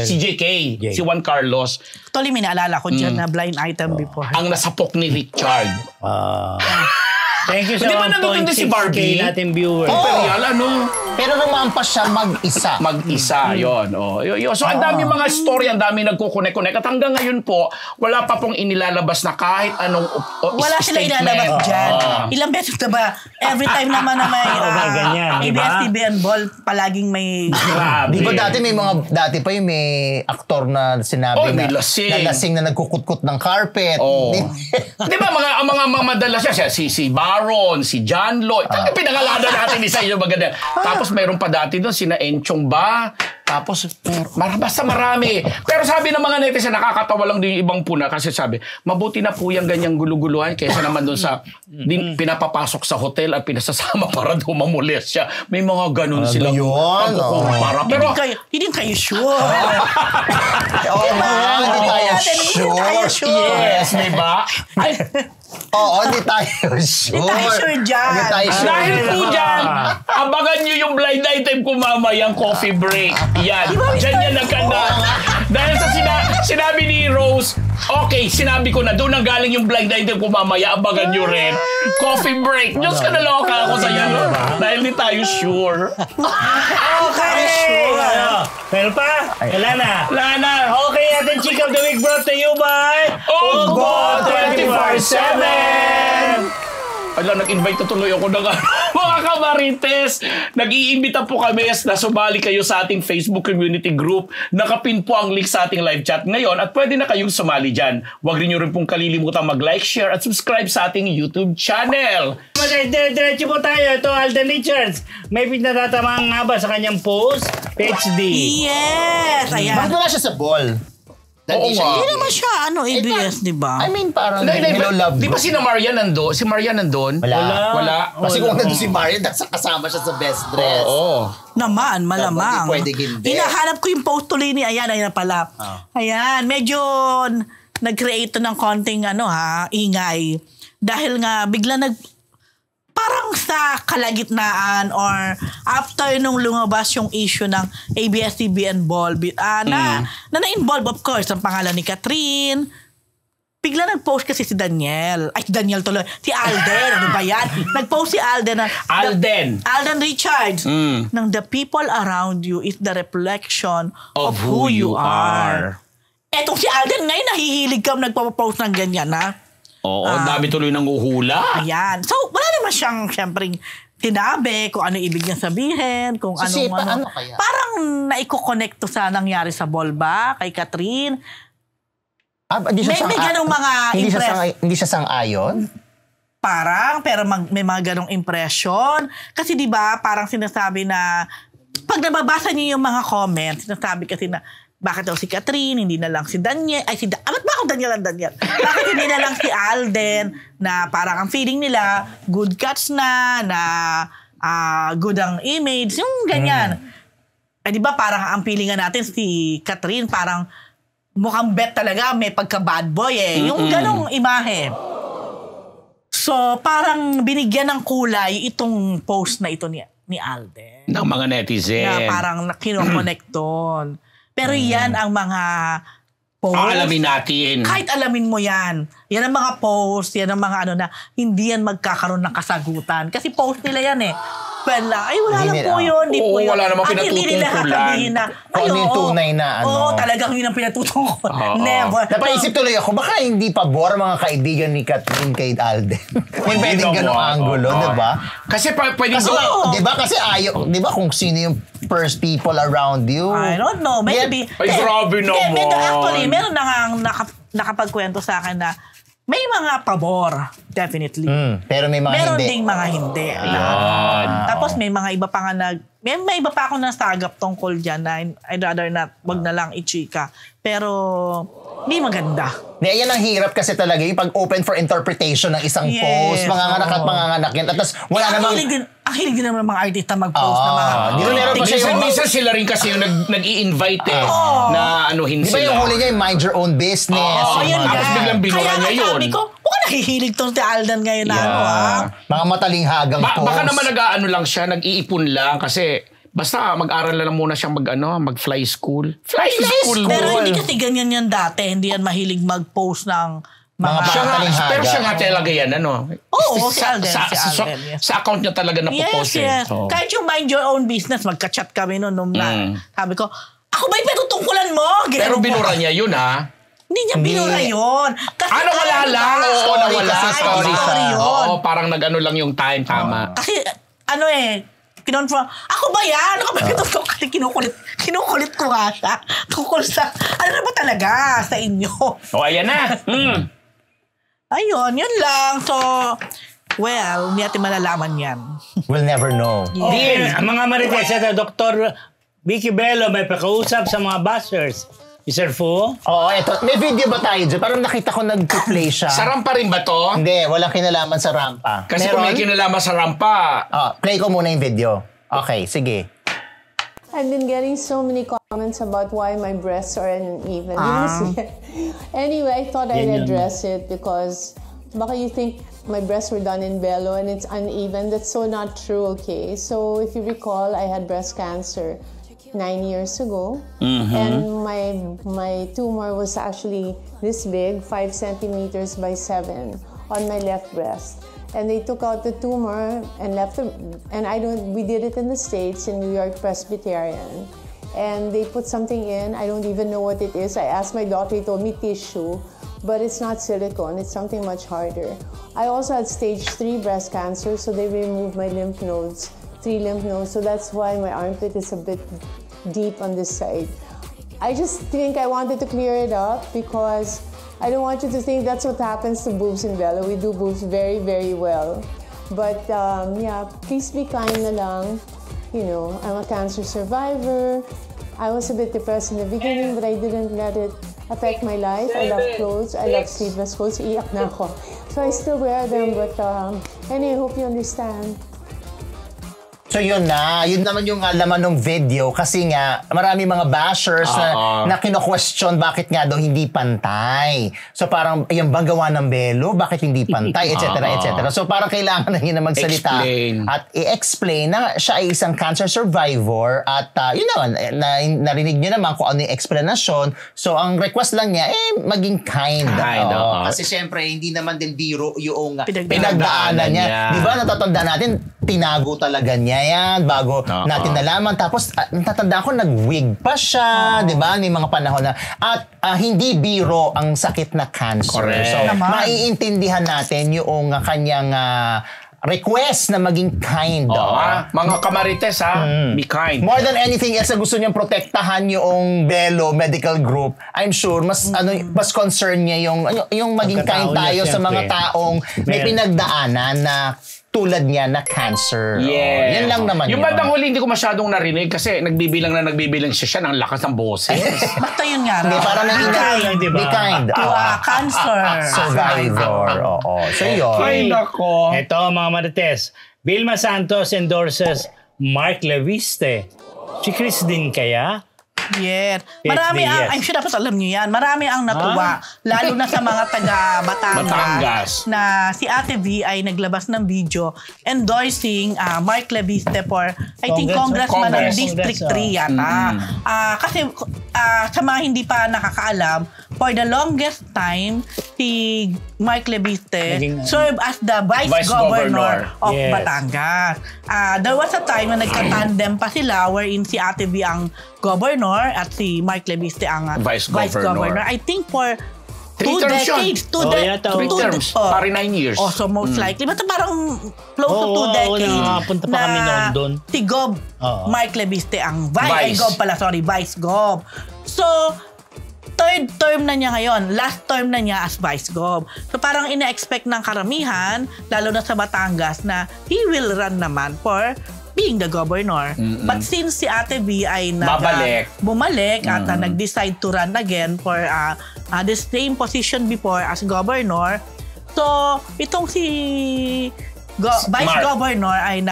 Si JK. Si Juan Carlos. Actually, may naalala ko dyan na blind item before. Ang nasapok ni Richard. Thank you sa 1.6K si Barbie natin viewers. Imperial, Pero lumampas siya mag-isa. Yun. So, ang dami mga story, ang dami nagkukunek-kunek. At hanggang ngayon po, wala pa pong inilalabas na kahit anong wala sila ilalabas dyan. Ilang beses na ba? Every time naman na may ABS-CBN ball, palaging may... Di ba dati pa yung may aktor na sinabi na lasing na nagkukutkot ng carpet. Di ba mga madala siya, si Baron, si John Lloyd. Pinangalanan natin isa yung maganda. Tapos mayroon pa dati doon, sina Enchong ba? Tapos, basta marami. Pero sabi ng mga netizen, nakakatawa lang din yung ibang puna kasi sabi, mabuti na po yung ganyang guluguluhan kaysa naman doon sa pinapapasok sa hotel at pinasasama para doon mamulis siya. May mga ganun silang pagkukumpara. Pero, hindi kayo sure. Hindi tayo sure. Yes, may ba? Hindi tayo sure. Hindi tayo sure dyan. Dahil po dyan, abangan nyo yung blind item ko mamayang coffee break. Yan. Diyan yan nagkanda. Dahil sa sinabi ni Rose, okay, sinabi ko na, doon ang galing yung blind item ko mamaya, abangan nyo rin. Coffee break. Diyos ka naloka ako sa iyo. Dahil hindi tayo sure. Okay. Pero pa, wala na. Okay, ating Chick of the Week brought to you by Ugbo 24/7. Nag-invite na tuloy ako ng mga kamarites. Nag-iimbita po kami na sumali kayo sa ating Facebook community group. Nakapin po ang link sa ating live chat ngayon at pwede na kayong sumali dyan. Huwag rin nyo rin pong kalilimutang mag-like, share at subscribe sa ating YouTube channel. Diretso po tayo. Ito, Alden Richards. May pinatatamaan nga ba sa kanyang post? PhD. Yes! Ayan. Bakit wala siya sa ball? Oo nga. Hindi naman siya, ABS, di ba? I mean, parang hello love. Di ba si Maria nandun? Si Maria nandun? Wala. Kasi kung nandun si Maria, kasama siya sa best dress. Naman, malamang. Hindi pwede hindi. Hinahanap ko yung post tuloy ni ayan pala. Ayan, medyo nag-create ng konting ingay. Dahil nga, bigla parang sa kalagitnaan or after nung lumabas yung issue ng ABS-CBN ball, na na-involve of course ang pangalan ni Catherine, bigla nag-post kasi si Daniel. Ay, Daniel tuloy. Si Alden. Ano ba yan? Nag-post si Alden. Alden Richards. Ng the people around you is the reflection of who you are. Etong si Alden ngayon, nahihilig ka nagpapost ng ganyan, ha? Oo, dami tuloy ng uhula. Ayan. So, wala naman siyang, siyempre, sinabi kung ano ibig niya sabihin, kung So, ano kaya? Parang naiko-connect to sa nangyari sa ball ba, kay Catherine. May ganong mga hindi siya sang-ayon? Parang, pero may mga ganong impression. Kasi di ba parang sinasabi na, pag nababasa niyo yung mga comments, sinasabi kasi na, bakit daw si Catherine, hindi na lang si Daniel, ba't ba ako Daniel? Bakit hindi na lang si Alden, na parang ang feeling nila, good cuts na good ang image, yung ganyan. Di ba parang ang feelingan natin si Catherine, parang mukhang bet talaga, may pagka-bad boy Yung ganong imahe. So, parang binigyan ng kulay itong post na ito ni Alden. Ng mga netizen. Na parang kino-connect doon. Pero yan ang mga post. Alamin natin. Kahit alamin mo yan. Yan ang mga post, yan ang mga na hindi yan magkakaroon ng kasagutan. Kasi post nila yan Well, wala lang po yun. Wala namang pinatutungkulan. Hindi nila sasabihin na, ano yung tunay na talagang yun ang pinatutungkulan. Never. Napaisip tuloy ako, baka hindi pabor mga kaibigan ni Catherine kay Alden. May pwedeng ganong angulo, di ba? Kasi pwedeng di ba? Kasi di ba kung sino yung first people around you? I don't know. Maybe. Ay, grabe naman. Actually, meron na nakapagkwento sa akin na may mga pabor, definitely. Pero may mga meron hindi. Meron ding mga hindi. Tapos may mga iba pa nga may iba pa ako nasagap tungkol dyan na I'd rather not, wag na lang ichika. Pero, hindi maganda. Yan ang hirap kasi talaga yung pag-open for interpretation ng isang post. Manganganak at manganganak yan. Tapos wala namang... Ang hilig din naman ng mga artista mag-post na mga... Di ba meron pa siya yung... Minsan sila rin kasi yung nag-i-invite na anuhin sila. Di ba yung huli niya yung mind your own business? Yun tapos biglang binura niya yun. Kaya sabi ko, mukhang nahihilig tong si Alden ngayon na Mga matalinghagang post. Baka naman nag-ano lang siya, nag-iipon lang kasi... Basta mag-aral na lang muna siyang mag-fly school. Fly school. Pero hindi kasi ganyan yan dati. Hindi yan mahilig mag-post ng mga pero siya nga talaga yan, Oo, si Alden. Sa account niya talaga napopost. Yes. Kahit yung mind your own business, magka-chat kami noon. Sabi ko, ako ba yung pinatutungkulan mo? Pero binura niya yun, Hindi niya binura yun. Wala lang? Oo, nawala. Story yun. Oo, parang nag-ano lang yung time, tama. Kasi, kinonfirm, ako ba yan? Ako ba kasi kinukulit ko nga siya. Tungkol sa, ano ba talaga sa inyo? Ayan na. Ayun, yun lang. So, well, hindi natin malalaman yan. We'll never know. Okay, mga Marites, ito, Dr. Vicky Bello may pakausap sa mga bashers. Mr. Fu? Oo, eto. May video ba tayo dyan? Parang nakita ko nag-play siya. Sa rampa rin ba to? Hindi, walang kinalaman sa rampa. Kasi kung may kinalaman sa rampa. Play ko muna yung video. Okay, sige. I've been getting so many comments about why my breasts are uneven. Anyway, I thought I'd address it because baka you think my breasts were done in Bello and it's uneven. That's so not true, okay? So if you recall, I had breast cancer 9 years ago. And my tumor was actually this big, 5 centimeters by 7 on my left breast. And they took out the tumor and left the, and we did it in the States in New York Presbyterian. And they put something in, I don't even know what it is. I asked my doctor, he told me tissue, but it's not silicone, it's something much harder. I also had stage 3 breast cancer, so they removed my lymph nodes, 3 lymph nodes, so that's why my armpit is a bit deep on this side. I just think I wanted to clear it up because I don't want you to think that's what happens to boobs in Bello. We do boobs very, very well. But yeah, please be kind na lang. You know, I'm a cancer survivor. I was a bit depressed in the beginning, but I didn't let it affect my life. I love clothes. I love sleeveless clothes. Iyak na ako. So I still wear them, but anyway, I hope you understand. So yun na, yun naman yung laman ng video kasi nga marami mga bashers na kino-question bakit nga daw hindi pantay. So parang yung bang gawa ng Belo, bakit hindi pantay, etc. etc. So parang kailangan na yun na magsalita at i-explain na siya ay isang cancer survivor at yun naman, narinig niyo naman kung ano yung explanation. So ang request lang niya, maging kind. Kasi syempre, hindi naman din biro yung pinagdaanan niya. Di ba natatanda natin, tinago talaga niya yan bago natin nalaman. Tapos natatanda ko nag-wig pa siya, 'di ba? May mga panahon na at hindi biro ang sakit na cancer. Correct. So maiintindihan natin yung kanyang request na maging kind. Mga kamarites be kind. More than anything else, gusto niyang protektahan yung Belo Medical Group. I'm sure mas concern niya yung maging kind tayo sa mga taong may pinagdaanan na tulad niya na cancer. Yes. Yan lang naman yung bandang huli, hindi ko masyadong narinig kasi nagbibilang siya ng lakas ng boses. Basta yun nga. Hindi, parang be kind. Cancer survivor. So yun. Ay, nako. Ito mga Marites, Vilma Santos endorses Mark Leviste. Si Chris din kaya? Yes. Marami I'm sure dapat alam niyo yan. Marami ang natuwa. Lalo na sa mga taga Batangas na si Ate V ay naglabas ng video endorsing Mark Leviste for I think Congressman ng District 3 yata. Kasi sa mga hindi pa nakakaalam, for the longest time, si Mark Leviste served as the Vice Governor of Batangas. There was a time na nagka-tandem pa sila wherein si Ate V ang governor at si Mark Leviste ang Vice Governor. I think for 2 decades. 3 terms. Pari 9 years. So most likely. Basta parang close to 2 decades nakapunta pa kami noon doon. Si Gov Mark Leviste ang Vice Gov. So, third term na niya ngayon. Last term na niya as Vice Gov. So parang ina-expect ng karamihan, lalo na sa Batangas, na he will run naman for being the governor. But since si Ate V ay bumalik at nag-decide to run again for the same position before as governor, so itong si Vice Governor ay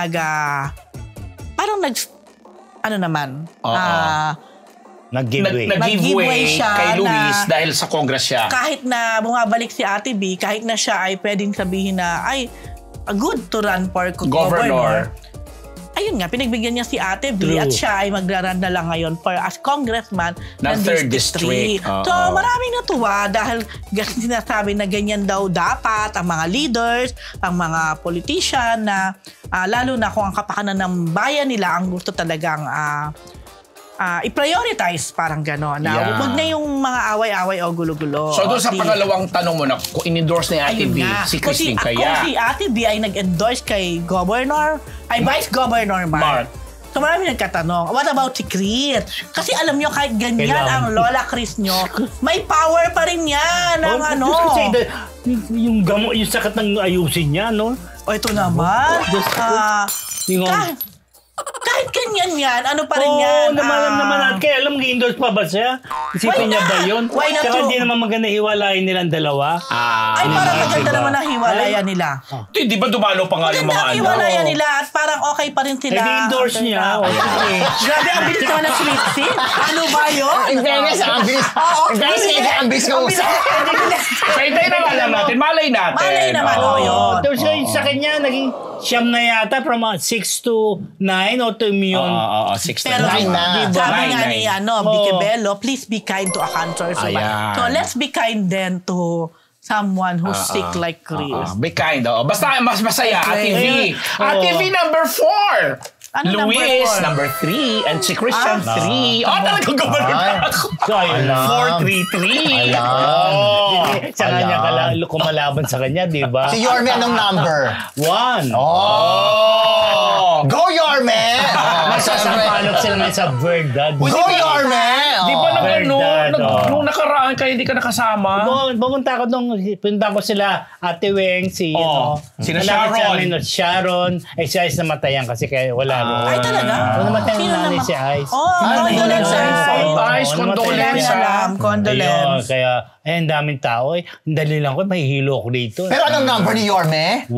nag-giveaway siya kay Luis dahil sa Congress siya. Kahit na bumabalik si Ate B, kahit na siya ay pwedeng sabihin na ay good to run for governor. Ayun nga, pinagbigyan niya si Ate B at siya ay magra-run na lang ngayon for as congressman ng 3rd District. So maraming natuwa dahil sinasabi na ganyan daw dapat ang mga leaders, ang mga politician na lalo na kung ang kapakanan ng bayan nila ang gusto talagang i-prioritize, parang gano'n. Huwag na yung mga away-away o gulo-gulo. So doon sa pangalawang tanong mo na kung in-endorse ni Ate B, si Christine kaya. Kung si Ate B ay nag-endorse kay Vice Governor Mark. So marami nagkatanong, what about si Chris? Kasi alam nyo, kahit ganyan ang Lola Chris nyo, may power pa rin yan ng yung sakit ng ayusin niya, no? Ito naman. Kahit ganyan yan, ano pa rin yan? naman natin. Kaya alam, mag-endorse pa ba siya? Isipin niya ba yun? Kaya hindi naman maganda hiwalayin nilang dalawa. Ay, parang maganda naman ang hiwalayan nila. Di ba dumalo pa nga yung mga ang hiwalayan nila at parang okay pa rin sila. I-endorse niya. Grabe, ang bilis naman ng sweet seat. Ano ba yun? In fairness, ang bilis ko usap. So, hintayin na natin. Malay natin. Malay naman yun. Tapos sa kanya, naging siyam na yata from 6 to 9 o to immune. 6 Pero to 9 na. sabi nga ni Vicky Bello, please be kind to a cancer survivor. So let's be kind then to someone who's sick like Chris. Be kind. Basta mas masaya. Ate V. Ate V number 4. Luis, number 3. And si Christian, 3. Talagang gumano na ako. 4-3-3. Sa kanya kumalaban sa kanya, di ba? Si Yorme, anong number? 1. Go Yorme! Nasasampalok sila ngayon sa Verdad. Go Yorme! Di ba nung nakaraan Saan kayo hindi ka nakasama? Pumunta ko sila, Ate Weng, sina Sharon. Si Ice namatayan kasi kaya wala rin. Ay, talaga? Namatayan na nanay si Ice. Condolence. Kaya, ang daming tao. Ang dali lang ko, mahihilo ko dito. Pero anong number ni Yorme? 1.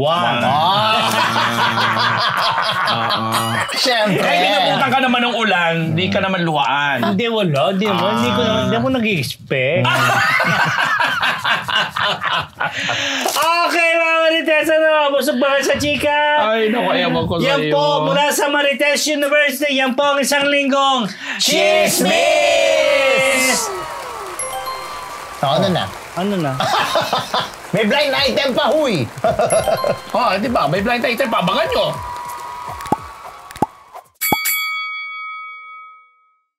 Siyempre. Kaya pinapunta ka naman ng ulan, di ka naman luhaan. Hindi, wala. Hindi ako nag-expect. Okay, mga Marites, busog ba kayo sa chika? Ay, naku, ewan ko sa'yo. Yan po, mula sa Marites University, yan po ang isang linggong Chismis! Ano na? Ano na? May blind item pa, huy! Di ba? May blind item pa. Abangan nyo.